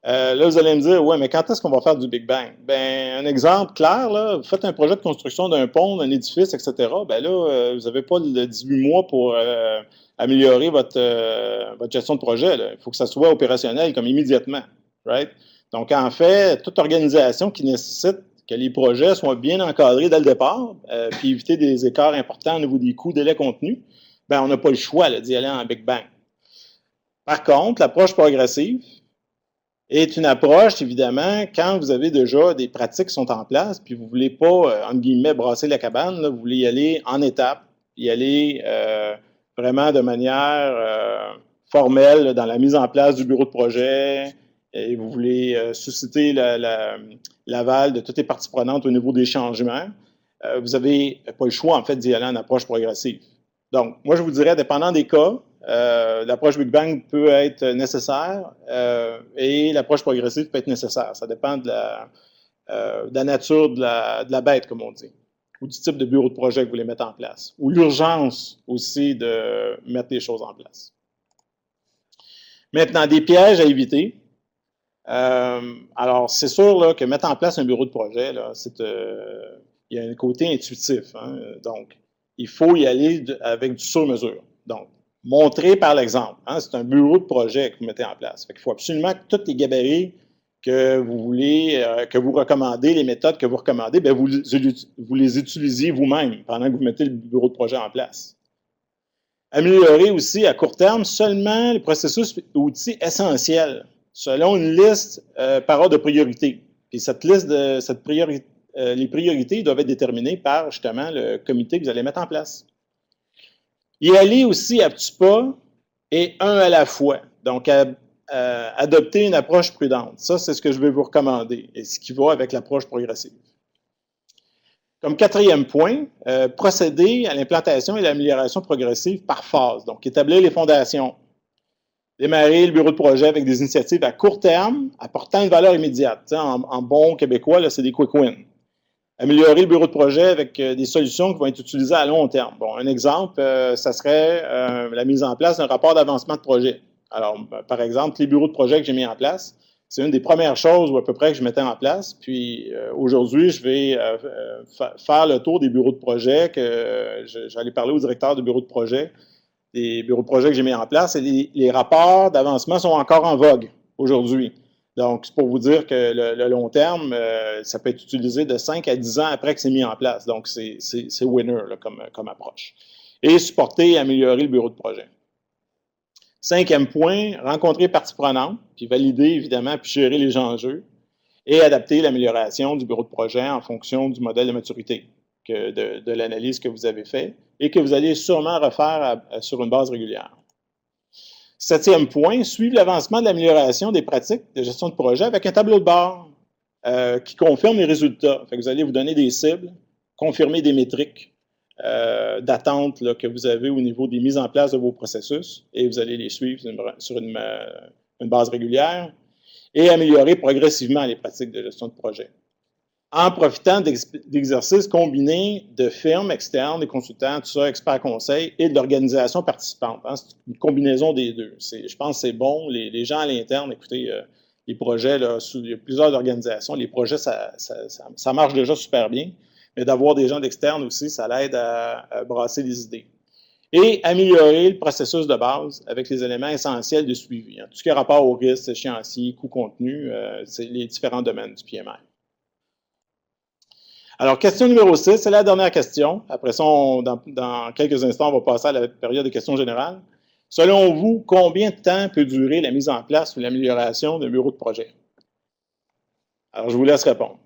Speaker 1: Là, vous allez me dire, ouais, mais quand est-ce qu'on va faire du Big Bang? Ben, un exemple clair, là, vous faites un projet de construction d'un pont, d'un édifice, etc. Ben là, vous n'avez pas le 18 mois pour améliorer votre gestion de projet. Là. Il faut que ça soit opérationnel comme immédiatement, right? Donc, en fait, toute organisation qui nécessite que les projets soient bien encadrés dès le départ, puis éviter des écarts importants au niveau des coûts, délais, contenus, ben, on n'a pas le choix d'y aller en Big Bang. Par contre, l'approche progressive est une approche, évidemment, quand vous avez déjà des pratiques qui sont en place, puis vous ne voulez pas, entre guillemets, brasser la cabane, là, vous voulez y aller en étapes, y aller vraiment de manière formelle là, dans la mise en place du bureau de projet, et vous voulez susciter l'aval de toutes les parties prenantes au niveau des changements, vous n'avez pas le choix, en fait, d'y aller en approche progressive. Donc, moi, je vous dirais, dépendant des cas, l'approche Big Bang peut être nécessaire et l'approche progressive peut être nécessaire. Ça dépend de la nature de la bête, comme on dit, ou du type de bureau de projet que vous voulez mettre en place, ou l'urgence aussi de mettre les choses en place. Maintenant, des pièges à éviter. Alors, c'est sûr là, que mettre en place un bureau de projet, là, il y a un côté intuitif. Hein, donc, il faut y aller avec du sur-mesure. Donc, montrer par l'exemple. Hein, c'est un bureau de projet que vous mettez en place. Il faut absolument que tous les gabarits que vous voulez, que vous recommandez, les méthodes que vous recommandez, bien, vous les utilisiez vous-même pendant que vous mettez le bureau de projet en place. Améliorer aussi à court terme seulement les processus outils essentiels selon une liste par ordre de priorité. Puis cette liste les priorités doivent être déterminées par justement le comité que vous allez mettre en place. Y aller aussi à petits pas et un à la fois. Donc, adopter une approche prudente. Ça, c'est ce que je vais vous recommander et ce qui va avec l'approche progressive. Comme quatrième point, procéder à l'implantation et l'amélioration progressive par phase. Donc, établir les fondations. Démarrer le bureau de projet avec des initiatives à court terme, apportant une valeur immédiate. En bon québécois, c'est des quick wins. Améliorer le bureau de projet avec des solutions qui vont être utilisées à long terme. Bon, un exemple, ça serait la mise en place d'un rapport d'avancement de projet. Alors, par exemple, les bureaux de projet que j'ai mis en place, c'est une des premières choses, ou à peu près, que je mettais en place. Puis aujourd'hui, je vais faire le tour des bureaux de projet, que j'allais parler au directeur de bureau de projet, des bureaux de projet que j'ai mis en place. Et les rapports d'avancement sont encore en vogue aujourd'hui. Donc, c'est pour vous dire que le long terme, ça peut être utilisé de 5 à 10 ans après que c'est mis en place. Donc, c'est winner là, comme approche. Et supporter et améliorer le bureau de projet. Cinquième point, rencontrer les parties prenantes, puis valider, évidemment, puis gérer les enjeux, et adapter l'amélioration du bureau de projet en fonction du modèle de maturité de l'analyse que vous avez fait et que vous allez sûrement refaire sur une base régulière. Septième point, suivre l'avancement de l'amélioration des pratiques de gestion de projet avec un tableau de bord qui confirme les résultats. Fait que vous allez vous donner des cibles, confirmer des métriques d'attente que vous avez au niveau des mises en place de vos processus et vous allez les suivre sur une base régulière et améliorer progressivement les pratiques de gestion de projet en profitant d'exercices combinés de firmes externes, des consultants, tout ça, experts conseils, et de l'organisation participante. Hein, c'est une combinaison des deux. Je pense que c'est bon. Les gens à l'interne, écoutez, les projets, là, il y a plusieurs organisations, les projets, ça marche déjà super bien, mais d'avoir des gens d'externe aussi, ça l'aide à brasser les idées. Et améliorer le processus de base avec les éléments essentiels de suivi. Hein. Tout ce qui a rapport au risque, échéancier, coût contenu, c'est les différents domaines du PMI. Alors, question numéro 6, c'est la dernière question. Après ça, dans quelques instants, on va passer à la période de questions générales. Selon vous, combien de temps peut durer la mise en place ou l'amélioration d'un bureau de projet? Alors, je vous laisse répondre.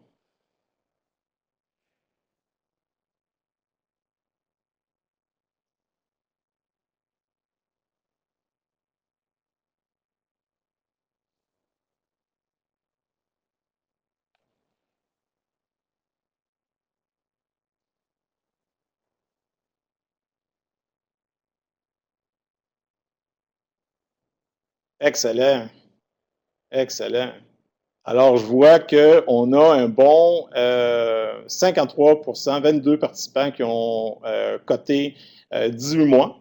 Speaker 1: Excellent. Excellent. Alors, je vois qu'on a un bon 53%, 22 participants qui ont coté 18 mois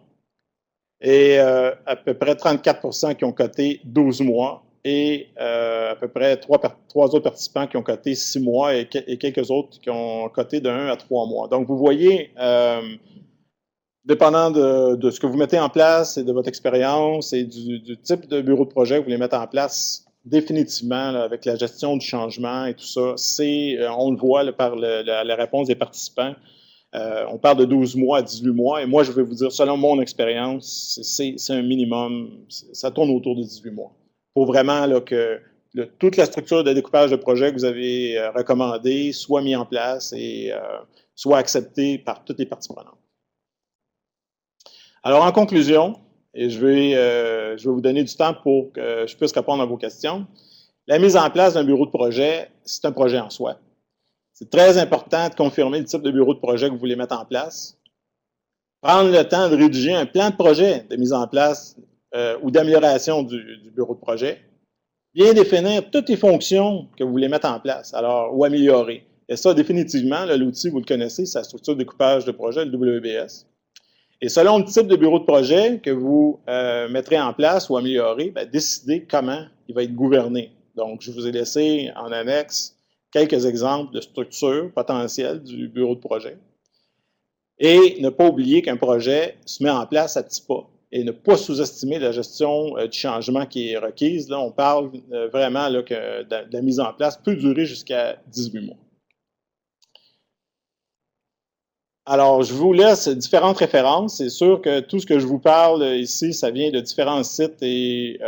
Speaker 1: et à peu près 34% qui ont coté 12 mois et à peu près 3 autres participants qui ont coté 6 mois et quelques autres qui ont coté de 1 à 3 mois. Donc, vous voyez, dépendant de ce que vous mettez en place et de votre expérience et du type de bureau de projet que vous voulez mettre en place, définitivement, là, avec la gestion du changement et tout ça, on le voit là, par la réponse des participants. On parle de 12 mois à 18 mois, et moi, je vais vous dire, selon mon expérience, c'est un minimum, ça tourne autour de 18 mois. Pour vraiment là, que toute la structure de découpage de projet que vous avez recommandée soit mise en place et soit acceptée par toutes les parties prenantes. Alors, en conclusion, et je vais vous donner du temps pour que je puisse répondre à vos questions. La mise en place d'un bureau de projet, c'est un projet en soi. C'est très important de confirmer le type de bureau de projet que vous voulez mettre en place. Prendre le temps de rédiger un plan de projet de mise en place ou d'amélioration du bureau de projet. Bien définir toutes les fonctions que vous voulez mettre en place ou améliorer. Et ça, définitivement, l'outil, vous le connaissez, c'est la structure de découpage de projet, le WBS. Et selon le type de bureau de projet que vous mettrez en place ou améliorez, bien, décidez comment il va être gouverné. Donc, je vous ai laissé en annexe quelques exemples de structures potentielles du bureau de projet. Et ne pas oublier qu'un projet se met en place à petits pas et ne pas sous-estimer la gestion du changement qui est requise. Là, on parle vraiment là, que de la mise en place peut durer jusqu'à 18 mois. Alors, je vous laisse différentes références. C'est sûr que tout ce que je vous parle ici, ça vient de différents sites et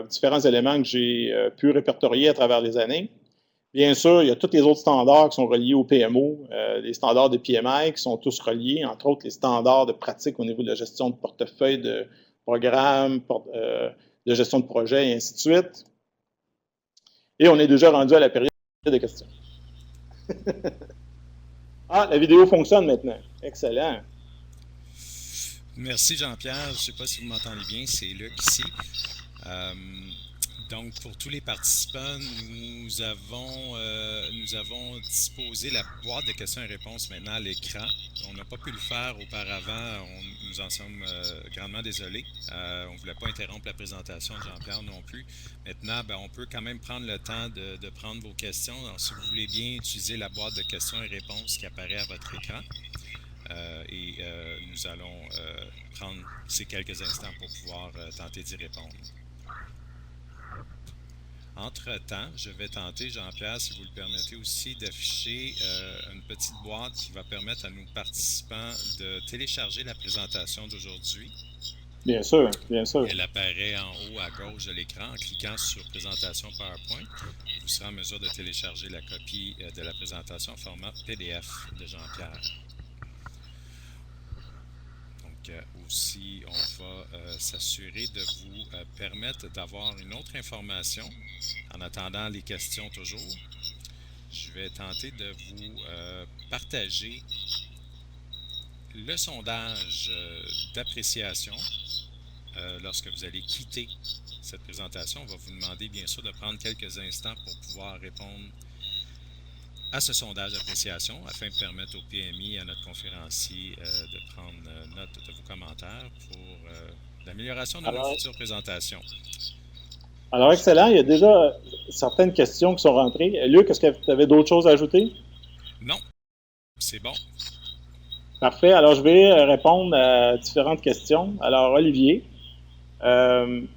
Speaker 1: différents éléments que j'ai pu répertorier à travers les années. Bien sûr, il y a tous les autres standards qui sont reliés au PMO, les standards de PMI qui sont tous reliés, entre autres les standards de pratique au niveau de la gestion de portefeuille, de programme, de gestion de projet et ainsi de suite. Et on est déjà rendu à la période de questions. Ah, la vidéo fonctionne maintenant. Excellent.
Speaker 2: Merci Jean-Pierre. Je ne sais pas si vous m'entendez bien, c'est Luc ici. Euh, donc, pour tous les participants, nous avons disposé la boîte de questions et réponses maintenant à l'écran. On n'a pas pu le faire auparavant. Nous en sommes grandement désolés. On ne voulait pas interrompre la présentation de Jean-Pierre non plus. Maintenant, ben, on peut quand même prendre le temps de prendre vos questions. Donc, si vous voulez bien utiliser la boîte de questions et réponses qui apparaît à votre écran. Nous allons prendre ces quelques instants pour pouvoir tenter d'y répondre. Entre-temps, je vais tenter, Jean-Pierre, si vous le permettez aussi, d'afficher une petite boîte qui va permettre à nos participants de télécharger la présentation d'aujourd'hui.
Speaker 1: Bien sûr, bien sûr.
Speaker 2: Elle apparaît en haut à gauche de l'écran. En cliquant sur Présentation PowerPoint, vous serez en mesure de télécharger la copie de la présentation en format PDF de Jean-Pierre. Aussi, on va s'assurer de vous permettre d'avoir une autre information en attendant les questions toujours. Je vais tenter de vous partager le sondage d'appréciation. Lorsque vous allez quitter cette présentation, on va vous demander bien sûr de prendre quelques instants pour pouvoir répondre à ce sondage d'appréciation afin de permettre au PMI et à notre conférencier de prendre note de vos commentaires pour l'amélioration de nos futures présentations.
Speaker 1: Alors, excellent. Il y a déjà certaines questions qui sont rentrées. Luc, est-ce que tu avais d'autres choses à ajouter?
Speaker 2: Non, c'est bon.
Speaker 1: Parfait. Alors, je vais répondre à différentes questions. Alors, Olivier,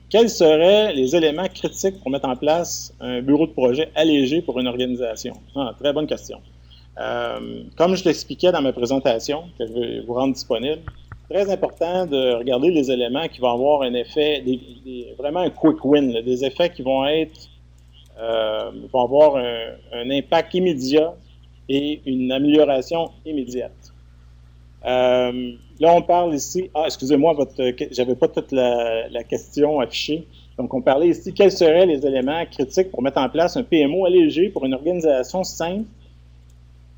Speaker 1: quels seraient les éléments critiques pour mettre en place un bureau de projet allégé pour une organisation? Ah, très bonne question. Comme je l'expliquais dans ma présentation, que je vais vous rendre disponible, très important de regarder les éléments qui vont avoir un effet, vraiment un quick win, là, des effets qui vont vont avoir un impact immédiat et une amélioration immédiate. Là, on parle ici. Ah, excusez-moi, j'avais pas toute la question affichée. Donc, on parlait ici quels seraient les éléments critiques pour mettre en place un PMO allégé pour une organisation simple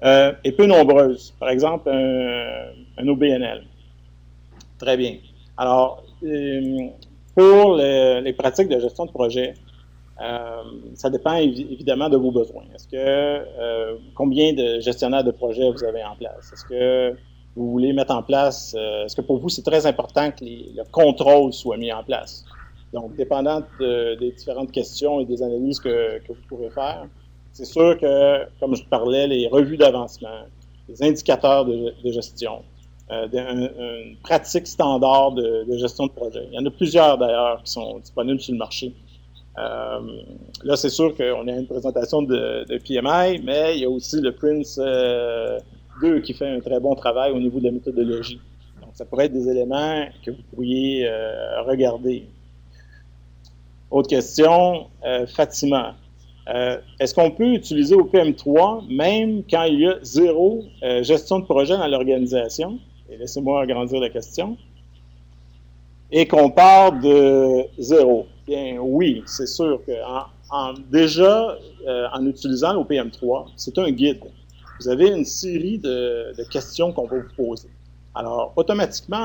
Speaker 1: et peu nombreuse. Par exemple, un OBNL. Très bien. Alors, pour les pratiques de gestion de projet, ça dépend évidemment de vos besoins. Est-ce que combien de gestionnaires de projet vous avez en place? Est-ce que vous voulez mettre en place, est-ce que pour vous c'est très important que le contrôle soit mis en place? Donc, dépendant des différentes questions et des analyses que vous pourrez faire, c'est sûr que, comme je parlais, les revues d'avancement, les indicateurs de gestion, une pratique standard de gestion de projet. Il y en a plusieurs d'ailleurs qui sont disponibles sur le marché. Là, c'est sûr qu'on a une présentation de PMI, mais il y a aussi le Prince 2 qui fait un très bon travail au niveau de la méthodologie. Donc, ça pourrait être des éléments que vous pourriez regarder. Autre question, Fatima. Est-ce qu'on peut utiliser OPM3 même quand il y a zéro gestion de projet dans l'organisation? Et laissez-moi agrandir la question. Et qu'on part de zéro. Bien oui, c'est sûr que déjà, en utilisant l'OPM3, c'est un guide. Vous avez une série de questions qu'on va vous poser. Alors, automatiquement,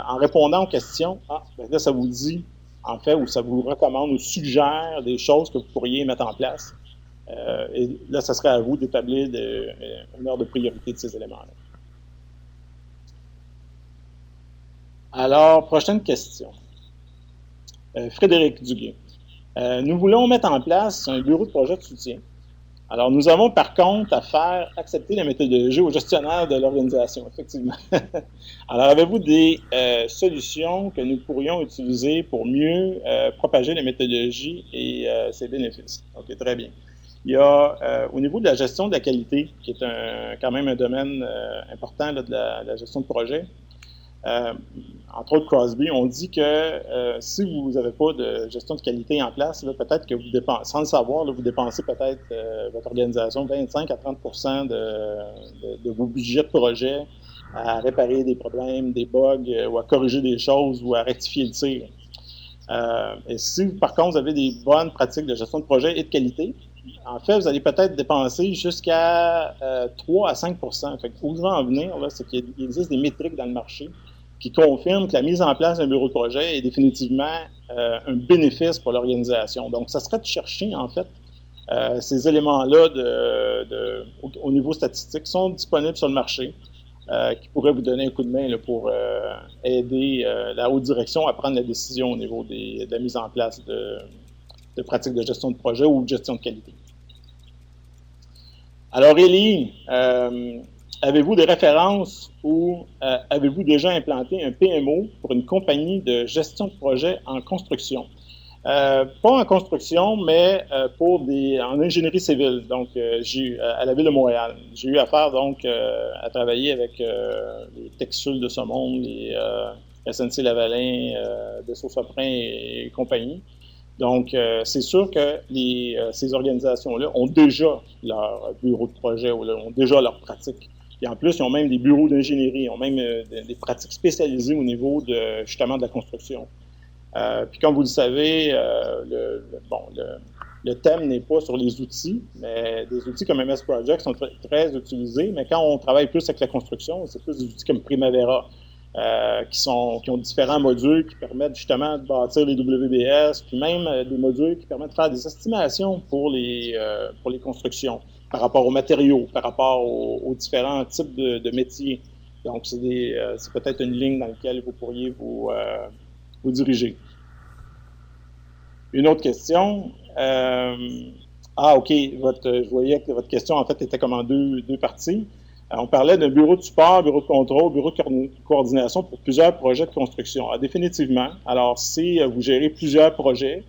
Speaker 1: en répondant aux questions, ben là, ça vous dit, en fait, ou ça vous recommande ou suggère des choses que vous pourriez mettre en place. Et là, ça serait à vous d'établir une ordre de priorité de ces éléments-là. Alors, prochaine question. Frédéric Duguay. Nous voulons mettre en place un bureau de projet de soutien. Alors, nous avons par contre à faire accepter la méthodologie aux gestionnaires de l'organisation, effectivement. Alors, avez-vous des solutions que nous pourrions utiliser pour mieux propager la méthodologie et ses bénéfices? OK, très bien. Il y a, au niveau de la gestion de la qualité, qui est quand même un domaine important là, de la gestion de projet, entre autres Crosby, on dit que si vous n'avez pas de gestion de qualité en place, peut-être que vous dépensez, sans le savoir, là, vous dépensez peut-être votre organisation 25 à 30 de vos budgets de projet à réparer des problèmes, des bugs, ou à corriger des choses, ou à rectifier le tir. Et si, par contre, vous avez des bonnes pratiques de gestion de projet et de qualité, en fait, vous allez peut-être dépenser jusqu'à 3 à 5 Fait que où je veux en venir, là, c'est qu'il existe des métriques dans le marché qui confirment que la mise en place d'un bureau de projet est définitivement un bénéfice pour l'organisation. Donc, ça serait de chercher, en fait, ces éléments-là au niveau statistique sont disponibles sur le marché, qui pourraient vous donner un coup de main là, pour aider la haute direction à prendre la décision au niveau de la mise en place de pratiques de gestion de projet ou de gestion de qualité. Alors, Élie, avez-vous des références ou avez-vous déjà implanté un PMO pour une compagnie de gestion de projet en construction? Pas en construction, mais en ingénierie civile, donc à la Ville de Montréal. J'ai eu affaire donc à travailler avec les Texul de ce monde, les SNC-Lavalin, Dessau-Soprin et compagnie. Donc, c'est sûr que ces organisations-là ont déjà leur bureau de projet, ou ont déjà leur pratique. Et en plus, ils ont même des bureaux d'ingénierie, ils ont même des pratiques spécialisées au niveau justement de la construction. Puis comme vous le savez, le thème n'est pas sur les outils, mais des outils comme MS Project sont très utilisés, mais quand on travaille plus avec la construction, c'est plus des outils comme Primavera, qui ont différents modules qui permettent justement de bâtir les WBS, puis même des modules qui permettent de faire des estimations pour les constructions, par rapport aux matériaux, par rapport aux différents types de métiers. Donc, c'est peut-être une ligne dans laquelle vous pourriez vous diriger. Une autre question. OK. Je voyais que votre question, en fait, était comme en deux parties. On parlait d'un bureau de support, bureau de contrôle, bureau de coordination pour plusieurs projets de construction. Définitivement. Alors, si vous gérez plusieurs projets,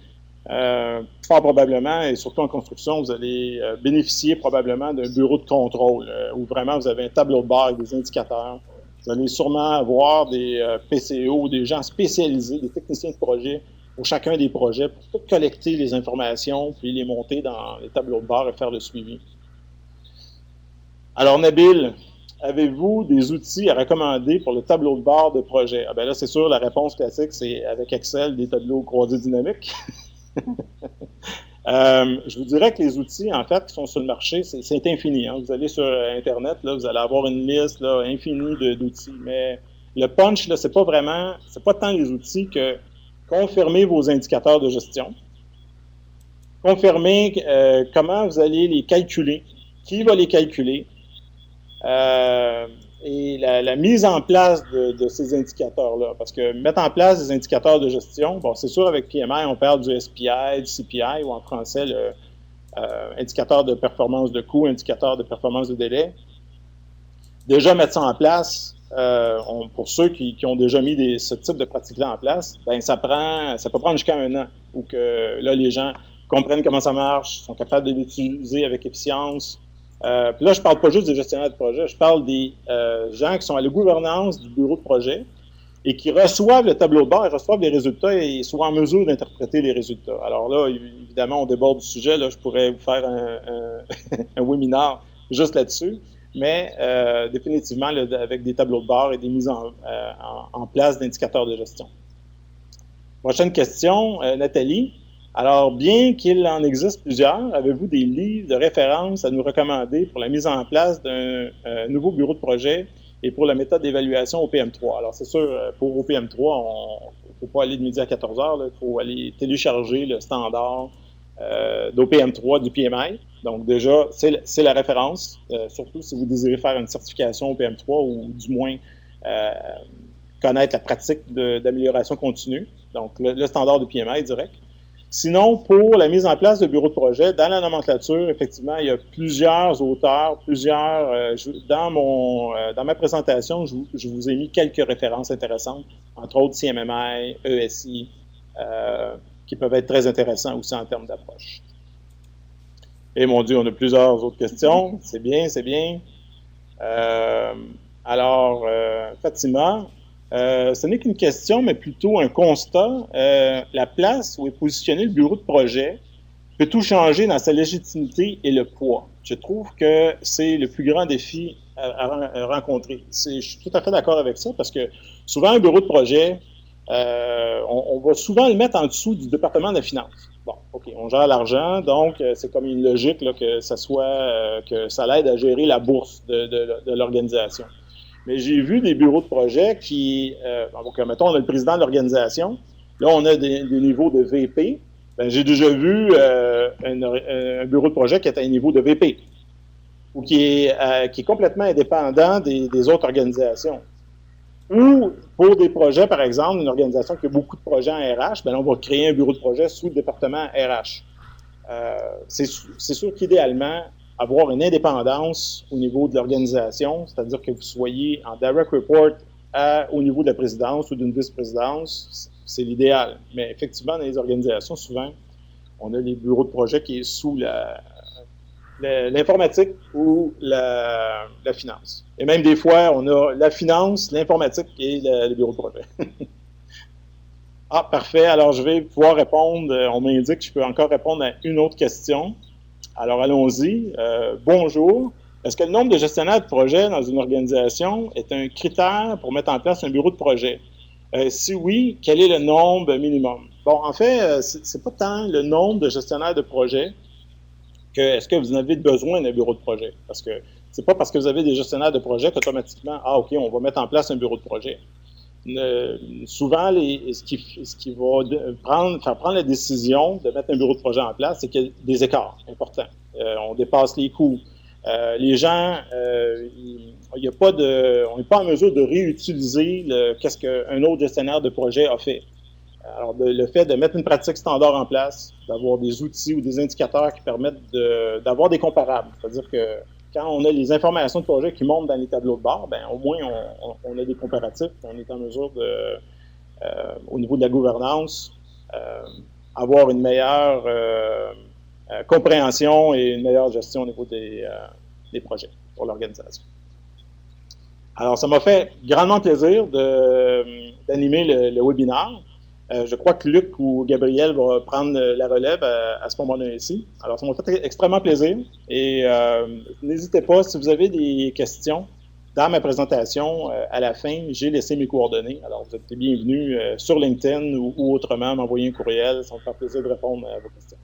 Speaker 1: fort probablement, et surtout en construction, vous allez bénéficier probablement d'un bureau de contrôle où vraiment vous avez un tableau de bord avec des indicateurs. Vous allez sûrement avoir des PCO, des gens spécialisés, des techniciens de projet pour chacun des projets, pour tout collecter les informations, puis les monter dans les tableaux de bord et faire le suivi. Alors, Nabil, avez-vous des outils à recommander pour le tableau de bord de projet? Ah ben là, c'est sûr, la réponse classique, c'est avec Excel, des tableaux croisés dynamiques. Je vous dirais que les outils, en fait, qui sont sur le marché, c'est infini. Hein. Vous allez sur Internet, là, vous allez avoir une liste là, infinie d'outils. Mais le punch, là, c'est pas tant les outils que confirmer vos indicateurs de gestion, confirmer comment vous allez les calculer, qui va les calculer, et la mise en place de ces indicateurs-là. Parce que mettre en place des indicateurs de gestion, bon, c'est sûr, avec PMI, on parle du SPI, du CPI, ou en français, le indicateur de performance de coût, indicateur de performance de délai. Déjà, mettre ça en place, pour ceux qui ont déjà mis ce type de pratique-là en place, ben ça peut prendre jusqu'à 1 an, où que là, les gens comprennent comment ça marche, sont capables de l'utiliser avec efficience. Puis là, je ne parle pas juste des gestionnaires de projet, je parle des gens qui sont à la gouvernance du bureau de projet et qui reçoivent le tableau de bord, ils reçoivent les résultats et sont en mesure d'interpréter les résultats. Alors là, évidemment, on déborde du sujet, là, je pourrais vous faire un webinaire juste là-dessus, mais définitivement, là, avec des tableaux de bord et des mises en place d'indicateurs de gestion. Prochaine question, Nathalie. Alors, bien qu'il en existe plusieurs, avez-vous des livres de référence à nous recommander pour la mise en place d'un nouveau bureau de projet et pour la méthode d'évaluation au PM3? Alors, c'est sûr, pour OPM3, il ne faut pas aller de midi à 14 heures, il faut aller télécharger le standard d'OPM3 du PMI. Donc, déjà, c'est la référence, surtout si vous désirez faire une certification OPM3 ou du moins connaître la pratique d'amélioration continue. Donc, le standard de PMI direct. Sinon, pour la mise en place de bureaux de projet, dans la nomenclature, effectivement, il y a plusieurs auteurs, dans ma présentation, je vous ai mis quelques références intéressantes, entre autres CMMI, ESI, qui peuvent être très intéressants aussi en termes d'approche. Et mon Dieu, on a plusieurs autres questions. C'est bien, c'est bien. Alors, Fatima, ce n'est qu'une question, mais plutôt un constat. La place où est positionné le bureau de projet peut tout changer dans sa légitimité et le poids. Je trouve que c'est le plus grand défi à rencontrer. Je suis tout à fait d'accord avec ça, parce que souvent, un bureau de projet, on va souvent le mettre en dessous du département de la finance. Bon, OK, on gère l'argent, donc c'est comme une logique là, que ça l'aide à gérer la bourse de l'organisation. Mais j'ai vu des bureaux de projet qui, donc, mettons, on a le président de l'organisation, là, on a des niveaux de VP. Ben, j'ai déjà vu un bureau de projet qui est à un niveau de VP ou qui est complètement indépendant des autres organisations. Ou pour des projets, par exemple, une organisation qui a beaucoup de projets en RH, ben là, on va créer un bureau de projet sous le département RH. C'est sûr qu'idéalement, avoir une indépendance au niveau de l'organisation, c'est-à-dire que vous soyez en direct report au niveau de la présidence ou d'une vice-présidence, c'est l'idéal. Mais effectivement, dans les organisations, souvent, on a les bureaux de projet qui est sous l'informatique ou la finance. Et même des fois, on a la finance, l'informatique et le bureau de projet. Ah, parfait. Alors, je vais pouvoir répondre. On m'indique que je peux encore répondre à une autre question. Alors, allons-y. Bonjour. Est-ce que le nombre de gestionnaires de projet dans une organisation est un critère pour mettre en place un bureau de projet? Si oui, quel est le nombre minimum? Bon, en fait, c'est pas tant le nombre de gestionnaires de projet que est-ce que vous en avez besoin d'un bureau de projet? Parce que c'est pas parce que vous avez des gestionnaires de projet qu'automatiquement, OK, on va mettre en place un bureau de projet. Souvent, ce qui va faire prendre la décision de mettre un bureau de projet en place, c'est qu'il y a des écarts importants. On dépasse les coûts. Les gens, on n'est pas en mesure de réutiliser qu'est-ce qu'un autre gestionnaire de projet a fait. Alors, le fait de mettre une pratique standard en place, d'avoir des outils ou des indicateurs qui permettent d'avoir des comparables, c'est-à-dire que quand on a les informations de projet qui montent dans les tableaux de bord, ben, au moins, on a des comparatifs. On est en mesure au niveau de la gouvernance, avoir une meilleure compréhension et une meilleure gestion au niveau des projets pour l'organisation. Alors, ça m'a fait grandement plaisir d'animer le webinaire. Je crois que Luc ou Gabriel va prendre la relève à ce moment-là ici. Alors, ça m'a fait extrêmement plaisir. Et n'hésitez pas, si vous avez des questions, dans ma présentation, à la fin, j'ai laissé mes coordonnées. Alors, vous êtes bienvenus sur LinkedIn ou autrement, m'envoyer un courriel. Ça me fait plaisir de répondre à vos questions.